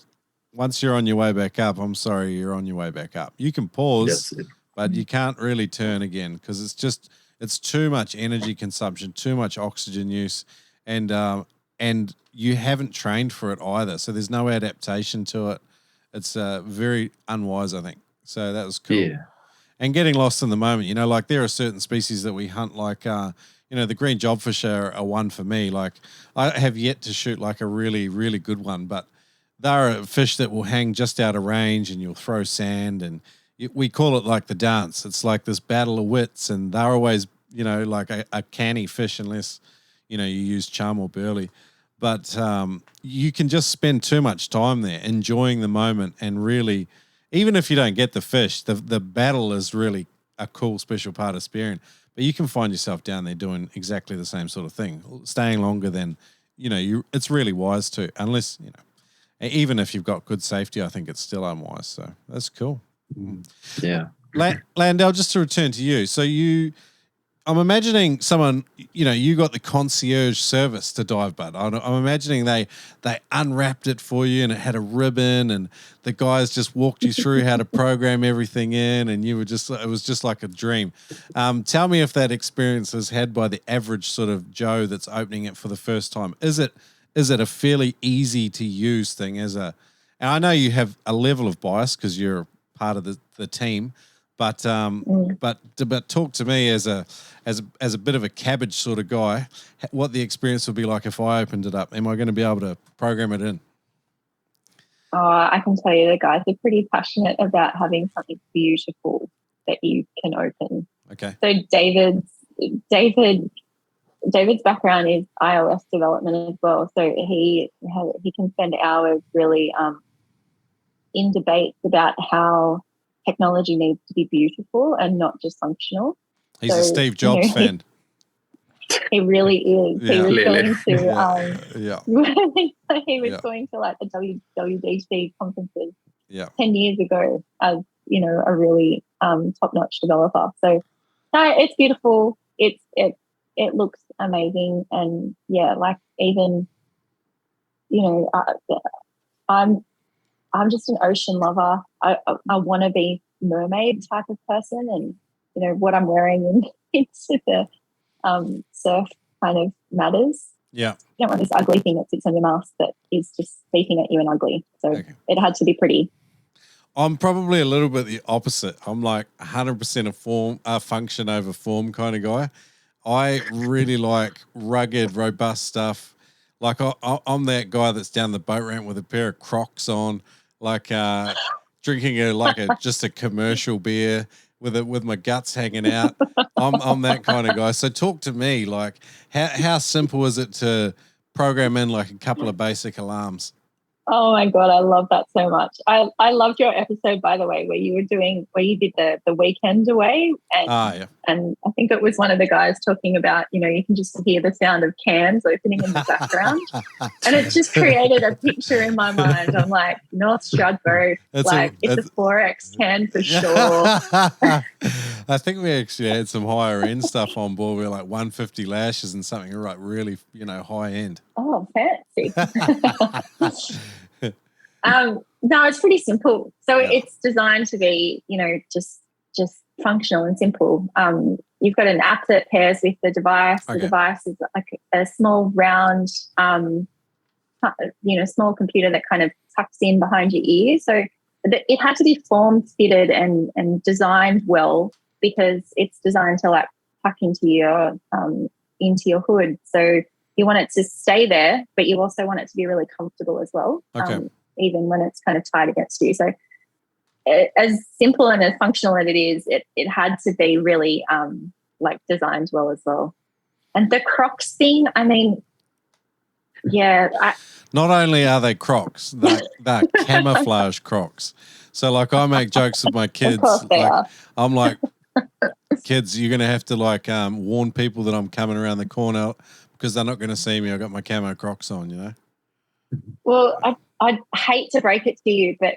once you're on your way back up, I'm sorry, you're on your way back up. You can pause, but you can't really turn again because it's too much energy consumption, too much oxygen use, and you haven't trained for it either. So there's no adaptation to it. It's very unwise, I think. So that was cool. Yeah. And getting lost in the moment, you know, like there are certain species that we hunt, like, you know, the green jobfish are one for me. Like I have yet to shoot like a really, really good one, but they're a fish that will hang just out of range and you'll throw sand and we call it like the dance. It's like this battle of wits and they're always, you know, like a canny fish unless, you know, you use chum or burley. But you can just spend too much time there enjoying the moment and really, even if you don't get the fish, the battle is really a cool special part of spearing. But you can find yourself down there doing exactly the same sort of thing, staying longer than, you know, it's really wise to, unless, you know, even if you've got good safety, I think it's still unwise. So that's cool. Yeah. Landell, just to return to you. So I'm imagining someone, you know, you got the concierge service to Divebud. I'm imagining they unwrapped it for you and it had a ribbon and the guys just walked you through how to program everything in and it was just like a dream. Tell me if that experience is had by the average sort of Joe that's opening it for the first time. Is it a fairly easy to use thing and I know you have a level of bias because you're part of the team, but talk to me as a bit of a cabbage sort of guy, what the experience would be like if I opened it up. Am I going to be able to program it in? I can tell you the guys are pretty passionate about having something beautiful that you can open. Okay. So David's background is iOS development as well. So he can spend hours really in debates about how technology needs to be beautiful and not just functional. He's a Steve Jobs fan. He really is. Yeah. He was going to he was Yeah. going to like the WWDC conferences 10 years ago as, you know, a really top-notch developer. So no, it's beautiful. It looks amazing, and yeah, like even, you know, I'm just an ocean lover. I want to be mermaid type of person, and you know what I'm wearing into the surf kind of matters. Yeah, you don't want this ugly thing that sits on your mouth that is just beeping at you and ugly. So it had to be pretty. I'm probably a little bit the opposite. I'm like 100% a function over form kind of guy. I really like rugged, robust stuff. Like I'm that guy that's down the boat ramp with a pair of Crocs on, like drinking just a commercial beer with my guts hanging out. I'm that kind of guy. So talk to me, like how simple is it to program in like a couple of basic alarms? Oh my God, I love that so much. I loved your episode, by the way, where you did the weekend away, and and I think it was one of the guys talking about, you know, you can just hear the sound of cans opening in the background, and it just created a picture in my mind. I'm like, North Stroud Boat, it's a 4X can for sure. I think we actually had some higher end stuff on board. We were like 150 lashes and something like really, high end. Oh, fancy. No, it's pretty simple. So it's designed to be, just functional and simple. You've got an app that pairs with the device. Okay. The device is like a small round, small computer that kind of tucks in behind your ear. So it had to be form fitted and designed well, because it's designed to like tuck into your hood. So you want it to stay there, but you also want it to be really comfortable as well. Okay. Even when it's kind of tight against you. So as simple and as functional as it is, it had to be really designed well as well. And the Crocs thing, I mean, not only are they Crocs, they're camouflage Crocs. So like I make jokes with my kids. Of course they are. I'm like, kids, you're going to have to warn people that I'm coming around the corner because they're not going to see me. I got my camo Crocs on, Well, I'd hate to break it to you, but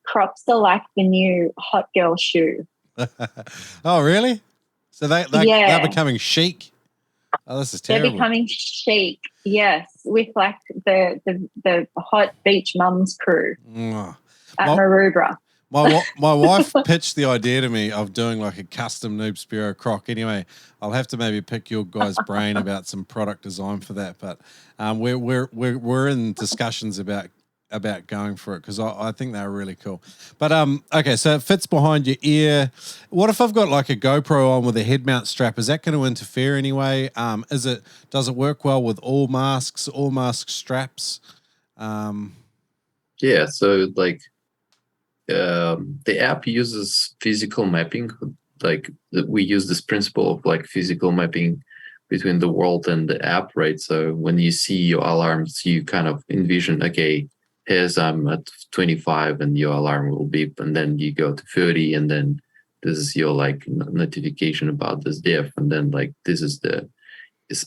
Crocs are like the new hot girl shoe. Oh, really? So they're becoming chic? Oh, this is terrible. They're becoming chic, yes, with like the hot beach mums crew at Maroubra. My wife pitched the idea to me of doing like a custom Noob Spearo croc. Anyway, I'll have to maybe pick your guys' brain about some product design for that. But we're in discussions about going for it because I think they're really cool. But okay, so it fits behind your ear. What if I've got like a GoPro on with a head mount strap? Is that going to interfere anyway? Does it work well with all mask straps? Yeah, so like the app uses physical mapping. Like we use this principle of like physical mapping between the world and the app, right? So when you see your alarms, you kind of envision, okay, here's I'm at 25 and your alarm will beep, and then you go to 30 and then this is your like notification about this diff, and then like this is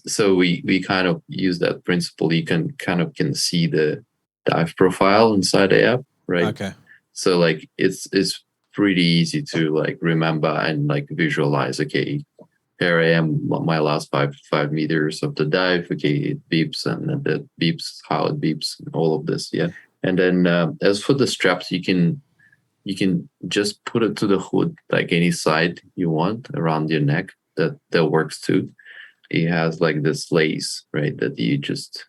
so we kind of use that principle. You can see the dive profile inside the app, right? Okay. So like it's pretty easy to like remember and like visualize, okay, here I am, my last five meters of the dive. Okay, it beeps, and then that beeps, how it beeps, all of this, yeah. And then as for the straps, you can just put it to the hood, like any side you want around your neck. That works too. It has like this lace, right, that you just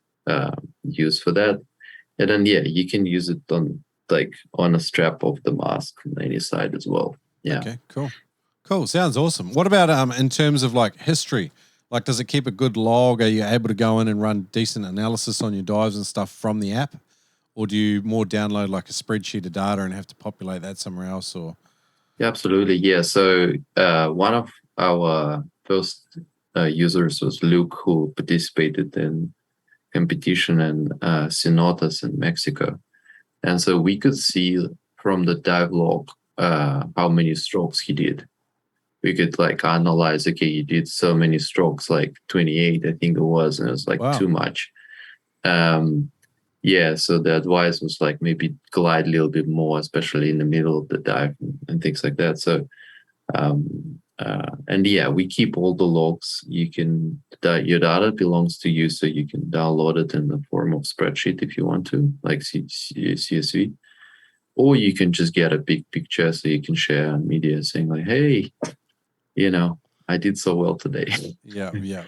use for that. And then you can use it on a strap of the mask on any side as well. Yeah. Okay, cool. Sounds awesome. What about in terms of like history? Like, does it keep a good log? Are you able to go in and run decent analysis on your dives and stuff from the app? Or do you more download like a spreadsheet of data and have to populate that somewhere else? Or yeah, absolutely. Yeah. So one of our first users was Luke, who participated in competition in Cenotes in Mexico. And so we could see from the dive log how many strokes he did. We could like analyze, okay, you did so many strokes, like 28, I think it was, and it was like too much. So the advice was like maybe glide a little bit more, especially in the middle of the dive and things like that. So, we keep all the logs. You can, your data belongs to you, so you can download it in the form of spreadsheet if you want to, like CSV. Or you can just get a big picture so you can share on media saying like, hey, I did so well today. Yeah. Yeah.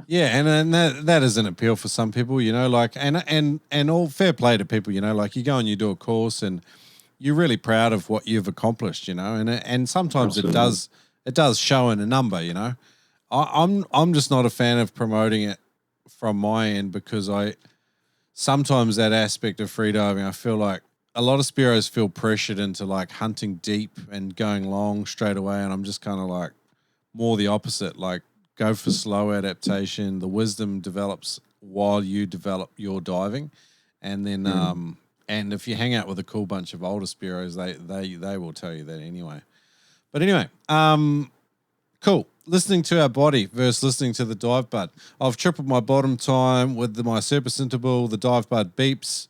Yeah, and that is an appeal for some people, like and all fair play to people, like you go and you do a course and you're really proud of what you've accomplished, and sometimes Absolutely. it does show in a number, I'm just not a fan of promoting it from my end because sometimes that aspect of freediving, I feel like a lot of Spearos feel pressured into like hunting deep and going long straight away, and I'm just kind of like more the opposite, like go for slow adaptation. The wisdom develops while you develop your diving, and then and if you hang out with a cool bunch of older Spearos, they will tell you that anyway. But anyway, cool. Listening to our body versus listening to the Divebud. I've tripled my bottom time with my surface interval. The Divebud beeps,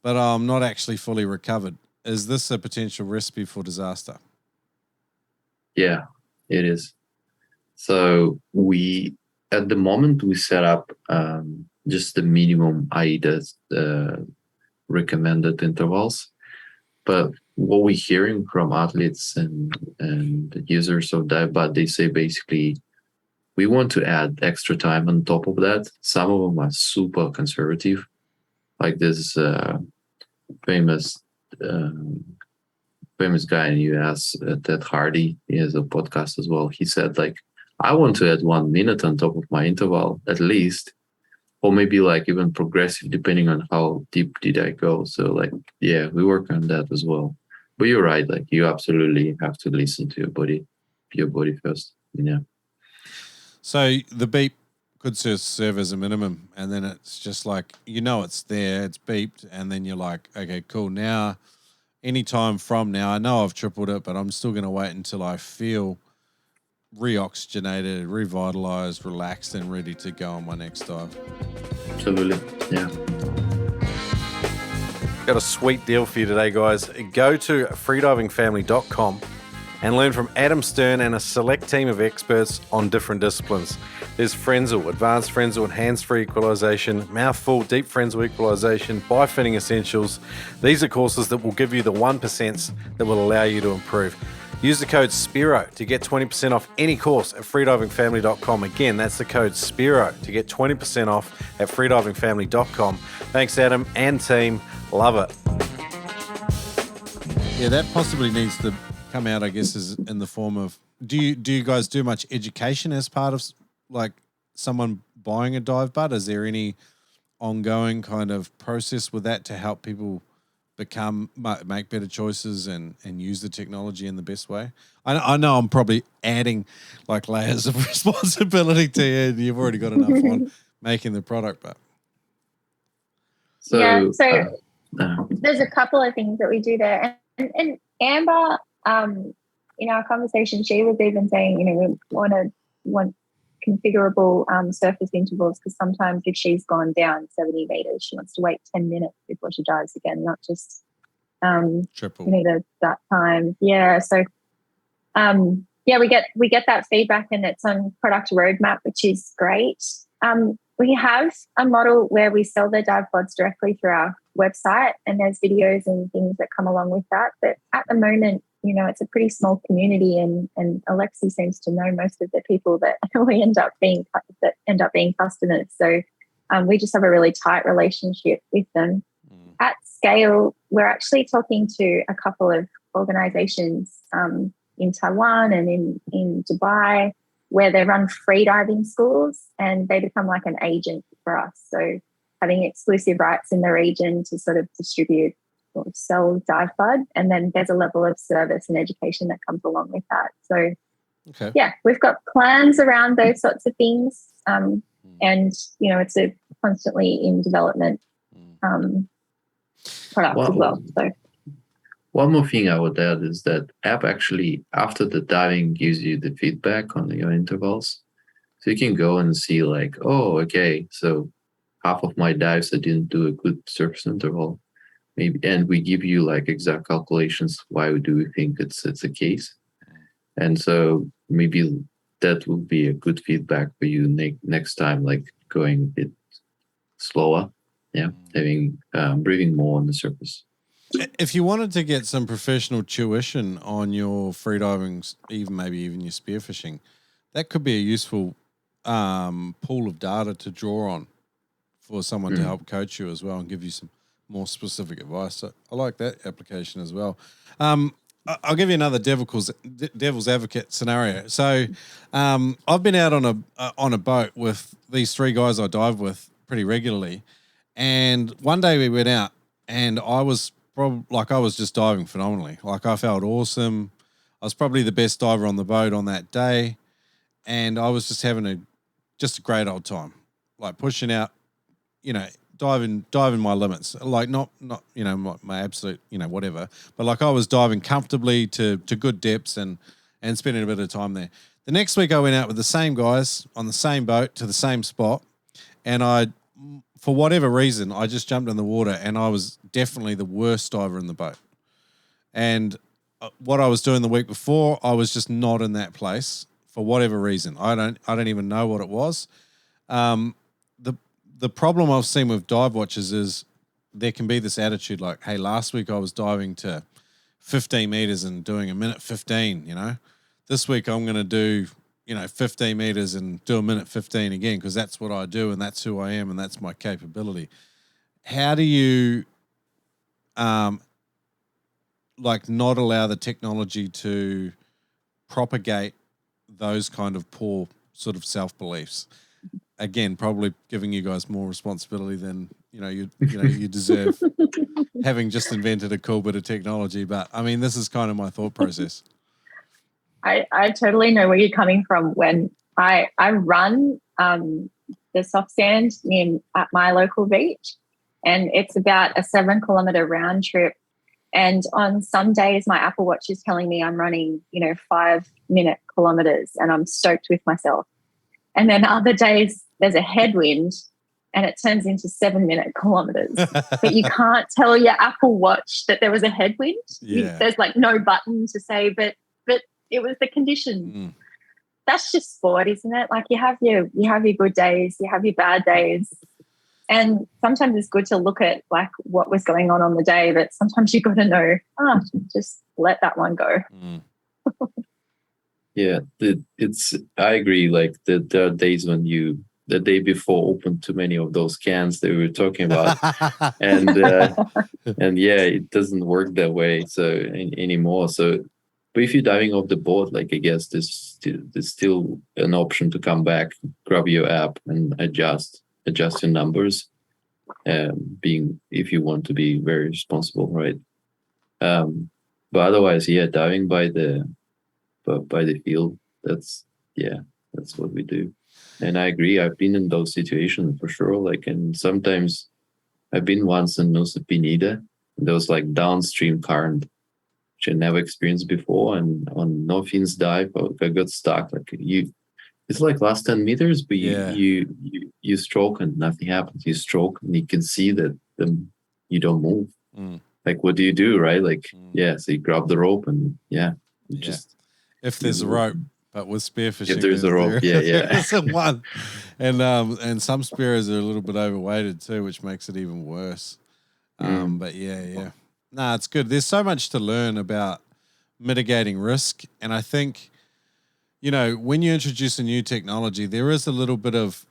but I'm not actually fully recovered. Is this a potential recipe for disaster? Yeah, it is. So at the moment, we set up just the minimum AIDA recommended intervals. But what we're hearing from athletes and users of Divebud, they say basically, we want to add extra time on top of that. Some of them are super conservative, like this famous guy in US, Ted Hardy. He has a podcast as well. He said, like, I want to add 1 minute on top of my interval at least, or maybe like even progressive depending on how deep did I go. So like, yeah, we work on that as well. But you're right, like you absolutely have to listen to your body first. Yeah. So the beep could serve as a minimum, and then it's just like, it's there, it's beeped, and then you're like, okay, cool. Now, any time from now, I know I've tripled it, but I'm still going to wait until I feel reoxygenated, revitalized, relaxed, and ready to go on my next dive. Absolutely, yeah. Got a sweet deal for you today, guys. Go to freedivingfamily.com and learn from Adam Stern and a select team of experts on different disciplines. There's Frenzel, Advanced Frenzel and Hands-Free Equalization, Mouthful, Deep Frenzel Equalization, Bifitting Essentials. These are courses that will give you the 1% that will allow you to improve. Use the code Spearo to get 20% off any course at freedivingfamily.com. Again, that's the code Spearo to get 20% off at freedivingfamily.com. Thanks, Adam and team. Love it. Yeah, that possibly needs to come out, I guess, is in the form of, do you guys do much education as part of like someone buying a Divebud? Is there any ongoing kind of process with that to help people make better choices and use the technology in the best way? I know I'm probably adding like layers of responsibility to you. You've already got enough on making the product, but there's a couple of things that we do there, and Amber, in our conversation, she was even saying, we want configurable surface intervals, because sometimes if she's gone down 70 meters, she wants to wait 10 minutes before she dives again, not just triple. That time. Yeah. So we get that feedback, and it's on product roadmap, which is great. We have a model where we sell the Divebuds directly through our website, and there's videos and things that come along with that. But at the moment, it's a pretty small community, and Alexey seems to know most of the people that we end up being customers. So we just have a really tight relationship with them. At scale, we're actually talking to a couple of organizations in Taiwan and in Dubai, where they run free diving schools, and they become like an agent for us. So having exclusive rights in the region to sort of distribute or sell Divebud, and then there's a level of service and education that comes along with that. So we've got plans around those sorts of things, and it's a constantly in development product as well. So one more thing I would add is that app actually, after the diving, gives you the feedback on your intervals. So you can go and see like, oh, okay, so half of my dives I didn't do a good surface interval. Maybe, and we give you like exact calculations. Why do we think it's the case? And so maybe that will be a good feedback for you next time, like going a bit slower, having breathing more on the surface. If you wanted to get some professional tuition on your freediving, maybe even your spearfishing, that could be a useful pool of data to draw on for someone to help coach you as well and give you some more specific advice. So I like that application as well. I'll give you another devil's advocate scenario. So I've been out on a boat with these three guys I dive with pretty regularly, and one day we went out and I was just diving phenomenally. Like I felt awesome. I was probably the best diver on the boat on that day, and I was just having a great old time, like pushing out, diving my limits, like not my absolute whatever, but like I was diving comfortably to good depths and spending a bit of time there. The next week I went out with the same guys on the same boat to the same spot, and for whatever reason, I just jumped in the water and I was definitely the worst diver in the boat. And what I was doing the week before, I was just not in that place for whatever reason. I don't even know what it was. The problem I've seen with dive watches is there can be this attitude like, hey, last week I was diving to 15 meters and doing a minute 15, you know. This week I'm going to do, 15 meters and do a minute 15 again because that's what I do and that's who I am and that's my capability. How do you not allow the technology to propagate those kind of poor sort of self-beliefs? Again, probably giving you guys more responsibility than you deserve, having just invented a cool bit of technology. But I mean, this is kind of my thought process. I totally know where you're coming from. When I run the soft sand at my local beach, and it's about a 7-kilometer round trip. And on some days, my Apple Watch is telling me I'm running, 5-minute kilometers, and I'm stoked with myself. And then other days, there's a headwind, and it turns into 7-minute kilometers. But you can't tell your Apple Watch that there was a headwind. Yeah. There's no button to say, but it was the condition. That's just sport, isn't it? You have your good days, you have your bad days. And sometimes it's good to look at what was going on the day, but sometimes you got to know, just let that one go. Yeah, I agree. There are days when the day before opened too many of those cans that we were talking about, and it doesn't work that way anymore. So, but if you're diving off the board, I guess there's still an option to come back, grab your app, and adjust your numbers. Being if you want to be very responsible, right? But otherwise, diving by the field, that's what we do. And I agree, I've been in those situations for sure. And sometimes I've been once in Nusa Penida, and there was downstream current, which I never experienced before. And on no fins dive, I got stuck. It's last 10 meters, but you stroke and nothing happens. You stroke and you can see that you don't move. What do you do, right? So you grab the rope and just if there's a rope. But with spearfishing, if there's a rope, there's a one, and some spears are a little bit overweighted too, which makes it even worse. But it's good. There's so much to learn about mitigating risk, and I think, when you introduce a new technology, there is a little bit of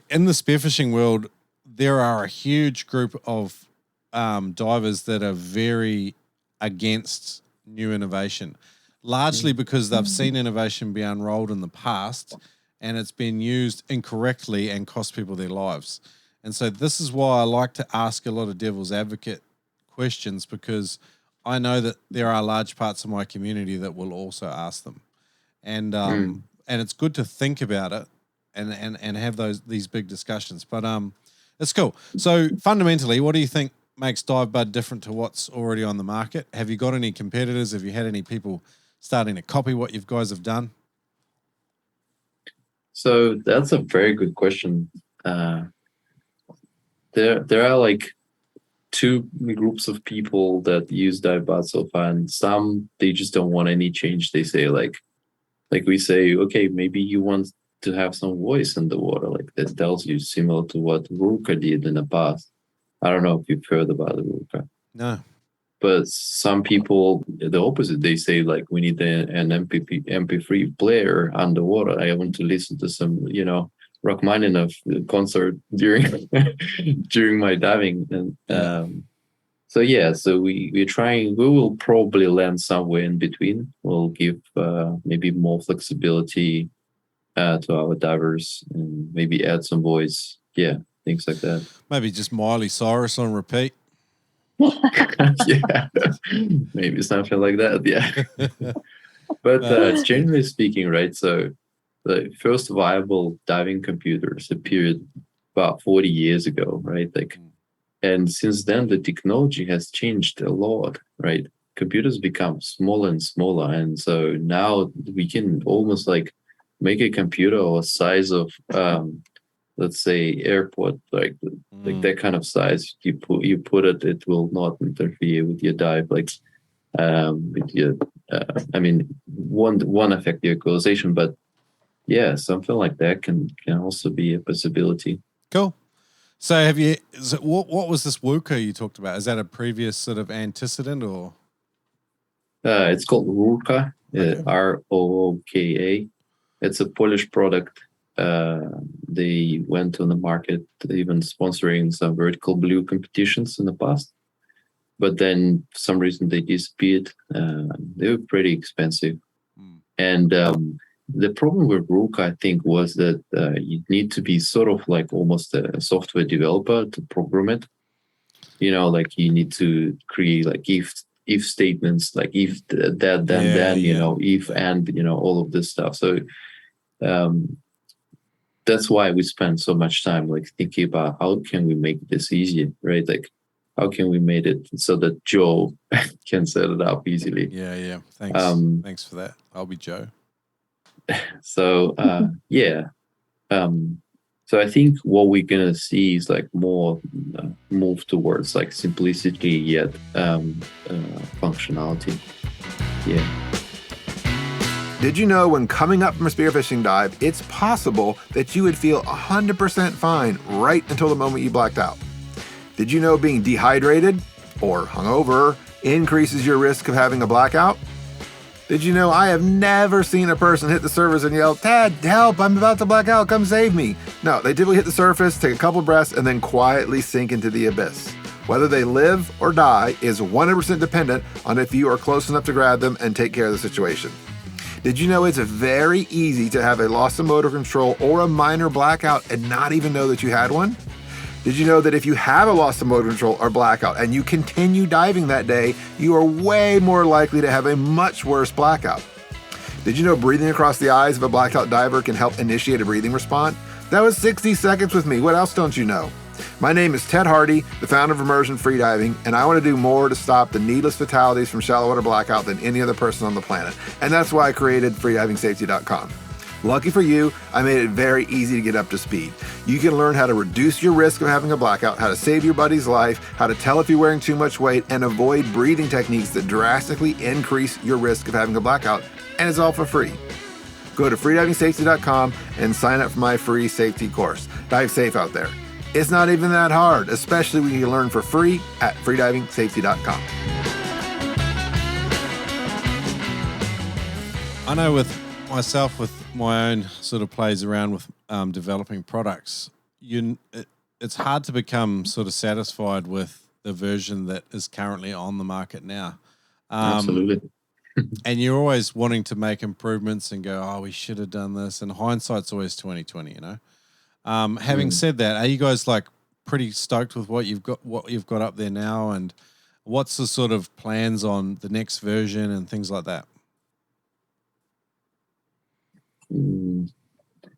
in the spearfishing world, there are a huge group of divers that are very against new innovation. Largely because they've seen innovation be unrolled in the past and it's been used incorrectly and cost people their lives. And so this is why I like to ask a lot of devil's advocate questions, because I know that there are large parts of my community that will also ask them. And it's good to think about it and have these big discussions. But it's cool. So fundamentally, what do you think makes Divebud different to what's already on the market? Have you got any competitors? Have you had any people starting to copy what you guys have done? So that's a very good question. There are two groups of people that use Divebud so far, and some they just don't want any change. They say we say, okay, maybe you want to have some voice in the water, that tells you, similar to what Ruka did in the past. I don't know if you've heard about Ruka. No. But some people, the opposite, they say we need an MP3 player underwater. I want to listen to some, Rachmaninoff concert during my diving. And so we're trying. We will probably land somewhere in between. We'll give maybe more flexibility to our divers and maybe add some voice. Yeah, things like that. Maybe just Miley Cyrus on repeat. Yeah, maybe something like that. Yeah, but generally speaking, right? So the first viable diving computers appeared about 40 years ago, right? And since then the technology has changed a lot, right? Computers become smaller and smaller, and so now we can almost make a computer or size of let's say airport, that kind of size. You put it will not interfere with your dive. I mean, one affect the equalization, but yeah, something like that can also be a possibility. Cool. So what was this Wooka you talked about? Is that a previous sort of antecedent or? It's called Rooka, Okay. Rooka. It's a Polish product. They went on the market, even sponsoring some vertical blue competitions in the past. But then for some reason they disappeared. They were pretty expensive. And the problem with Rooka, I think, was that you need to be sort of like almost a software developer to program it. Like you need to create like if statements, like if that, then, if and, all of this stuff. So that's why we spend so much time like thinking about how can we make this easier, right? Like how can we make it so that Joe can set it up easily? Yeah. Thanks. Thanks for that. I'll be Joe. So so I think what we're gonna see is like more move towards like simplicity yet functionality. Yeah. Did you know when coming up from a spearfishing dive, it's possible that you would feel 100% fine right until the moment you blacked out? Did you know being dehydrated or hungover increases your risk of having a blackout? Did you know I have never seen a person hit the surface and yell, "Dad, help, I'm about to black out, come save me"? No, they typically hit the surface, take a couple breaths, and then quietly sink into the abyss. Whether they live or die is 100% dependent on if you are close enough to grab them and take care of the situation. Did you know it's very easy to have a loss of motor control or a minor blackout and not even know that you had one? Did you know that if you have a loss of motor control or blackout and you continue diving that day, you are way more likely to have a much worse blackout? Did you know breathing across the eyes of a blacked out diver can help initiate a breathing response? That was 60 seconds with me. What else don't you know? My name is Ted Hardy, the founder of Immersion Freediving, and I want to do more to stop the needless fatalities from shallow water blackout than any other person on the planet. And that's why I created freedivingsafety.com. Lucky for you, I made it very easy to get up to speed. You can learn how to reduce your risk of having a blackout, how to save your buddy's life, how to tell if you're wearing too much weight, and avoid breathing techniques that drastically increase your risk of having a blackout, and it's all for free. Go to freedivingsafety.com and sign up for my free safety course. Dive safe out there. It's not even that hard, especially when you learn for free at freedivingsafety.com. I know with myself, with my own sort of plays around with developing products, it's hard to become sort of satisfied with the version that is currently on the market now. Absolutely. And you're always wanting to make improvements and go, oh, we should have done this. And hindsight's always 20/20, you know. Having said that, are you guys like pretty stoked with what you've got up there now, and what's the sort of plans on the next version and things like that?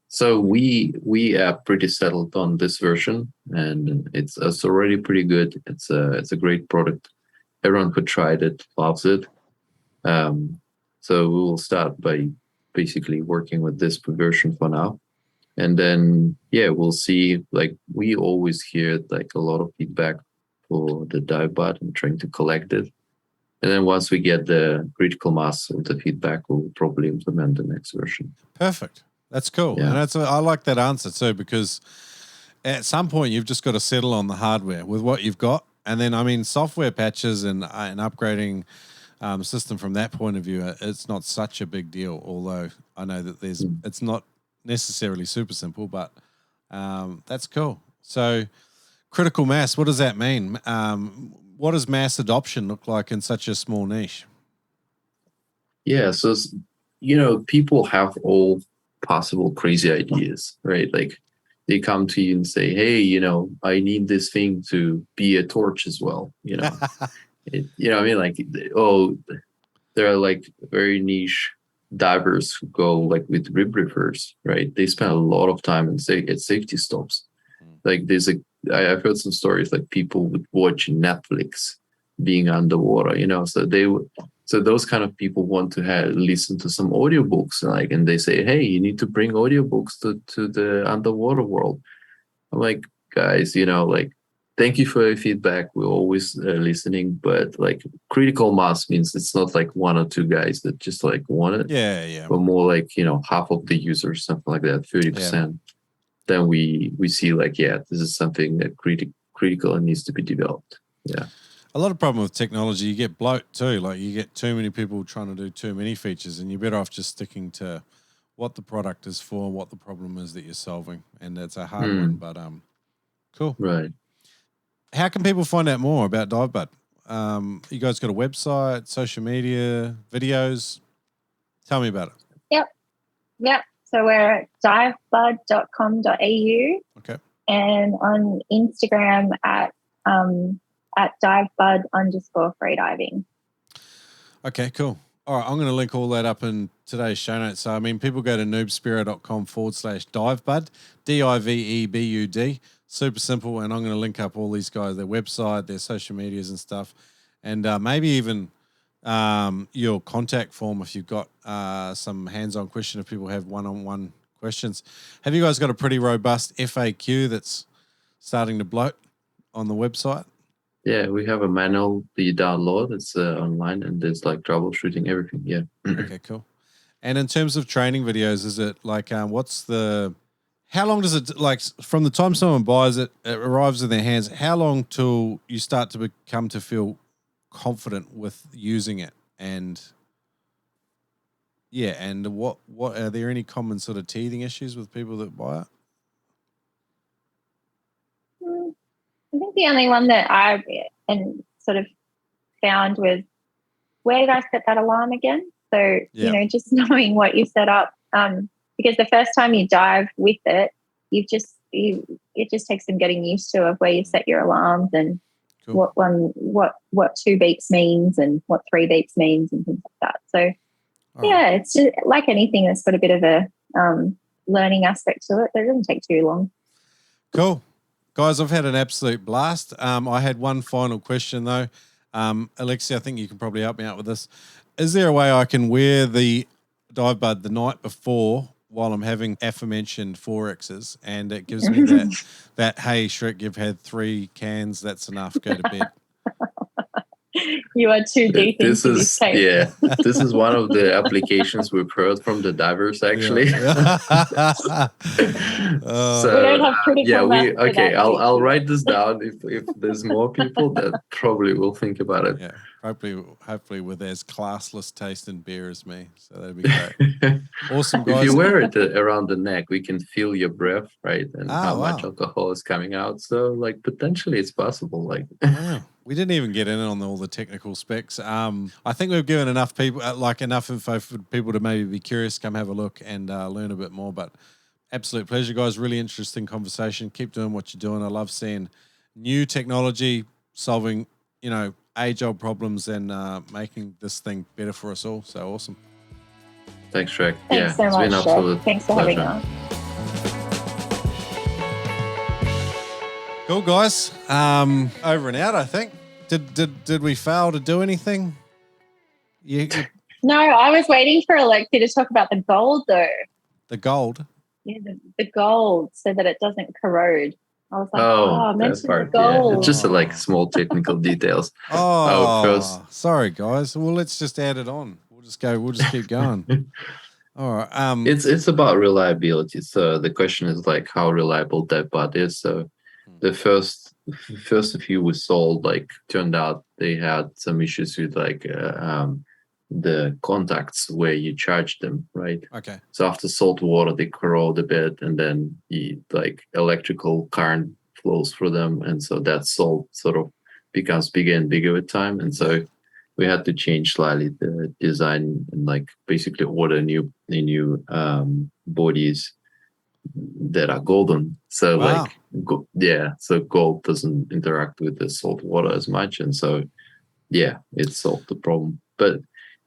So we are pretty settled on this version, and it's already pretty good. It's a great product. Everyone who tried it loves it. So we will start by basically working with this version for now. And then, we'll see. Like, we always hear like a lot of feedback for the Divebud and trying to collect it. And then once we get the critical mass of the feedback, we'll probably implement the next version. Perfect. That's cool. Yeah. And I like that answer too, because at some point you've just got to settle on the hardware with what you've got. And then, I mean, software patches and upgrading system from that point of view, it's not such a big deal. Although I know that it's not necessarily super simple, but that's cool. So critical mass, what does that mean? What does mass adoption look like in such a small niche? Yeah, so people have all possible crazy ideas, right? Like they come to you and say, hey, I need this thing to be a torch as well. I mean, like, there are like very niche divers who go like with rib reefers, right? They spend a lot of time at safety stops. Like I've heard some stories like people would watch Netflix being underwater, so those kind of people want to listen to some audiobooks, and they say, hey, you need to bring audiobooks to the underwater world. I'm like, guys, thank you for your feedback. We're always listening, but like critical mass means it's not like one or two guys that just like want it. Yeah. But more like, half of the users, something like that, 30%. Then we see like, this is something that critical and needs to be developed. Yeah. A lot of problem with technology, you get bloat too. Like you get too many people trying to do too many features, and you're better off just sticking to what the product is for, what the problem is that you're solving. And it's a hard one, but cool. Right. How can people find out more about Divebud? You guys got a website, social media, videos? Tell me about it. Yep. So we're at divebud.com.au. Okay. And on Instagram at divebud_freediving. Okay, cool. All right, I'm going to link all that up in today's show notes. So, I mean, people go to noobspearo.com/divebud, Divebud. Super simple. And I'm going to link up all these guys, their website, their social medias and stuff. And maybe even your contact form if you've got some hands-on question, if people have one-on-one questions. Have you guys got a pretty robust FAQ that's starting to bloat on the website? Yeah, we have a manual that you download. It's online, and there's like troubleshooting everything. Yeah. Okay, cool. And in terms of training videos, is it like how long does it, like from the time someone buys it, it arrives in their hands, how long till you start to become to feel confident with using it? And what are there any common sort of teething issues with people that buy it? I think the only one that I sort of found was, where did I set that alarm again? So, just knowing what you set up, because the first time you dive with it, it just takes some getting used to of where you set your alarms and what 2 beeps means and what 3 beeps means and things like that. So, it's just like anything, there's got a bit of a learning aspect to it, but it doesn't take too long. Cool. Guys, I've had an absolute blast. I had one final question, though. Alexey, I think you can probably help me out with this. Is there a way I can wear the Divebud the night before while I'm having aforementioned 4Xs, and it gives me that, hey, Shrek, you've had 3 cans, that's enough, go to bed? You are too deep into this tape. Yeah, this is one of the applications we've heard from the divers, actually. So, we don't have critical mass for that. I'll write this down. If there's more people that probably will think about it. Yeah, hopefully with as classless taste in beer as me. So that'd be great. Awesome, guys. If you wear it around the neck, we can feel your breath, right? And how much alcohol is coming out. So, like, potentially it's possible. Like, wow. We didn't even get in on all the technical specs. I think we've given enough people, enough info for people to maybe be curious, come have a look and learn a bit more. But absolute pleasure, guys. Really interesting conversation. Keep doing what you're doing. I love seeing new technology solving, age-old problems and making this thing better for us all. So awesome. Thanks, Shrek. Thanks so much, Shrek. Thanks for having us. Cool, guys. Over and out, I think. Did we fail to do anything? No, I was waiting for Alexey to talk about the gold, though. The gold? Yeah, the gold, so that it doesn't corrode. I was like, mention the gold. Yeah. It's just small technical details. Sorry, guys. Well, let's just add it on. We'll just keep going. All right. It's about reliability. So the question is how reliable Divebud is. So the first few we sold, turned out they had some issues with the contacts where you charge them, right? Okay. So after salt water, they corrode a bit, and then electrical current flows through them, and so that salt sort of becomes bigger and bigger with time, and so we had to change slightly the design and basically order new bodies that are golden. So so gold doesn't interact with the salt water as much, and so it solved the problem. But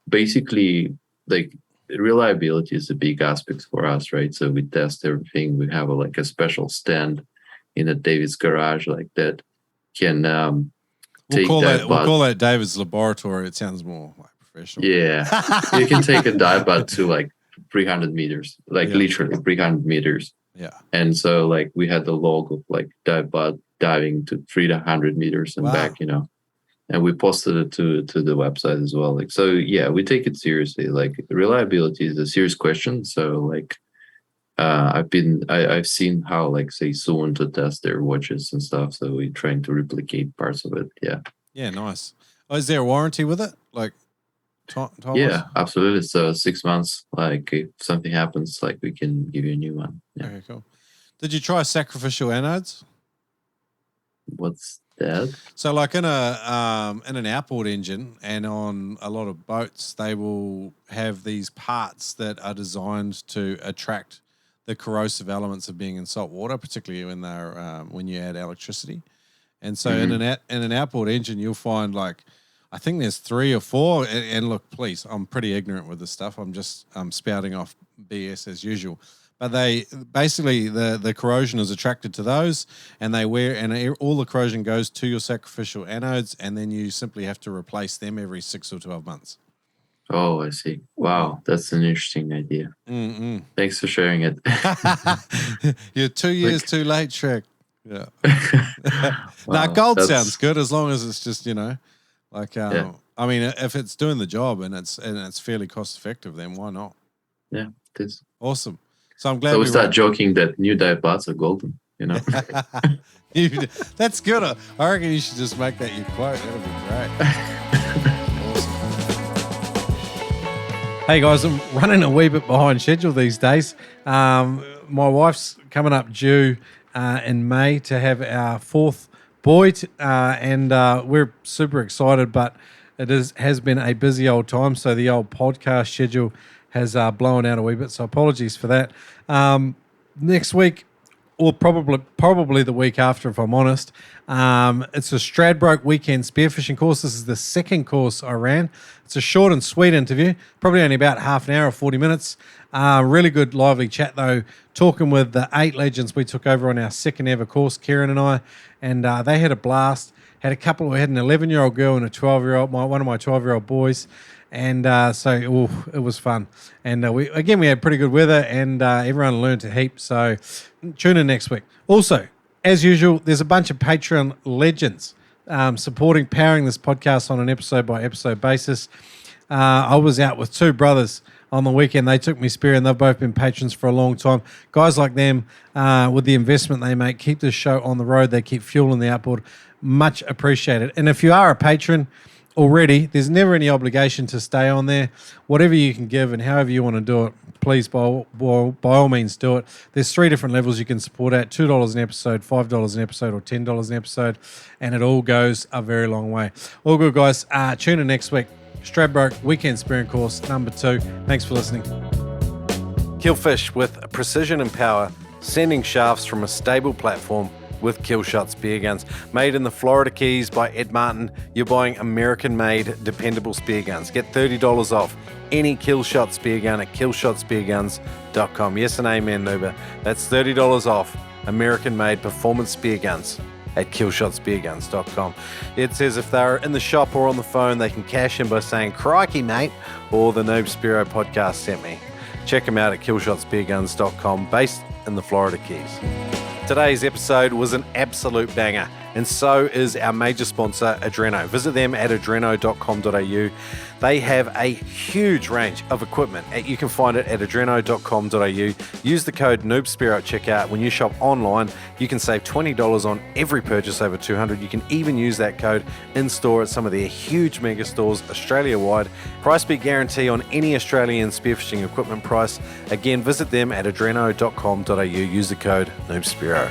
basically, reliability is a big aspect for us, right? So we test everything. We have a special stand in David's garage that can we'll call that David's laboratory. It sounds more professional. Yeah, you can take a Divebud to 300 meters, literally 300 meters. Yeah. And so we had the log of Divebud diving to 300 meters and back, and we posted it to the website as well. Like, so yeah, we take it seriously. Like, reliability is a serious question. So like, I've seen how, like, say, Suunto test their watches and stuff. So we're trying to replicate parts of it. Yeah. Yeah. Nice. Oh, is there a warranty with it? Like, yeah, absolutely. So 6 months. Like, if something happens, like, we can give you a new one. Yeah. Okay, cool. Did you try sacrificial anodes? What's that? So, like in an outboard engine and on a lot of boats, they will have these parts that are designed to attract the corrosive elements of being in salt water, particularly when you add electricity. And so, in an outboard engine, you'll find, like, I think there's 3 or 4. And look, please, I'm pretty ignorant with this stuff. I'm spouting off BS as usual. But they basically, the corrosion is attracted to those, and all the corrosion goes to your sacrificial anodes, and then you simply have to replace them every 6 or 12 months. Oh, I see. Wow, that's an interesting idea. Mm-mm. Thanks for sharing it. You're 2 years too late, Shrek. Yeah. Wow, now, gold sounds good as long as it's just, like, I mean, if it's doing the job and it's fairly cost effective, then why not? Yeah, it is. Awesome. So I'm glad. So we start joking that new Divebuds are golden, That's good. I reckon you should just make that your quote. That'll be great. Awesome. Hey guys, I'm running a wee bit behind schedule these days. My wife's coming up due in May to have our 4th boy, and we're super excited, but it has been a busy old time, so the old podcast schedule has blown out a wee bit, so apologies for that. Next week, or probably the week after, if I'm honest, it's a Stradbroke weekend spearfishing course. This is the 2nd course I ran. It's a short and sweet interview, probably only about half an hour or 40 minutes. Really good, lively chat, though, talking with the 8 legends we took over on our 2nd ever course, Kieran and I, and they had a blast. We had an 11-year-old girl and a 12-year-old, one of my 12-year-old boys. And so it was fun. And we had pretty good weather, and everyone learned a heap. So tune in next week. Also, as usual, there's a bunch of Patreon legends powering this podcast on an episode-by-episode basis. I was out with 2 brothers on the weekend. They took me spearing. They've both been patrons for a long time. Guys like them, with the investment they make, keep this show on the road. They keep fueling the outboard. Much appreciated. And if you are a patron already, there's never any obligation to stay on there. Whatever you can give and however you want to do it, please, by all means, do it. There's 3 different levels you can support at: $2 an episode, $5 an episode, or $10 an episode, and it all goes a very long way. All good, guys. Tune in next week. Stradbroke Weekend Spearing Course number 2. Thanks for listening. Kill fish with precision and power, sending shafts from a stable platform with Killshot spear guns. Made in the Florida Keys by Ed Martin, you're buying American-made, dependable spear guns. Get $30 off any Killshot spear gun at killshotspearguns.com. Yes and amen, Noob. That's $30 off American-made performance spear guns at killshotspearguns.com. It says if they're in the shop or on the phone, they can cash in by saying, "Crikey, mate," or the Noob Spearo podcast sent me. Check them out at killshotspearguns.com, based in the Florida Keys. Today's episode was an absolute banger, and so is our major sponsor, Adreno. Visit them at adreno.com.au. They have a huge range of equipment. You can find it at adreno.com.au. Use the code NoobSpearo at checkout. When you shop online, you can save $20 on every purchase over $200. You can even use that code in-store at some of their huge mega stores Australia-wide. Price beat guarantee on any Australian spearfishing equipment price. Again, visit them at adreno.com.au. Use the code NoobSpearo.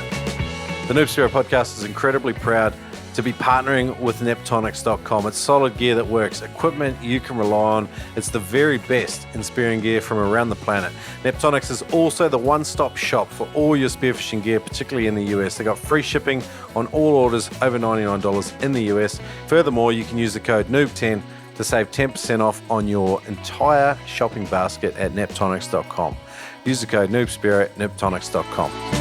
The Noob Spearo podcast is incredibly proud to be partnering with Neptonics.com. It's solid gear that works, equipment you can rely on. It's the very best in spearing gear from around the planet. Neptonics is also the one-stop shop for all your spearfishing gear, particularly in the US. They got free shipping on all orders over $99 in the US. Furthermore, you can use the code NOOB10 to save 10% off on your entire shopping basket at Neptonics.com. Use the code NoobSpearo at Neptonics.com.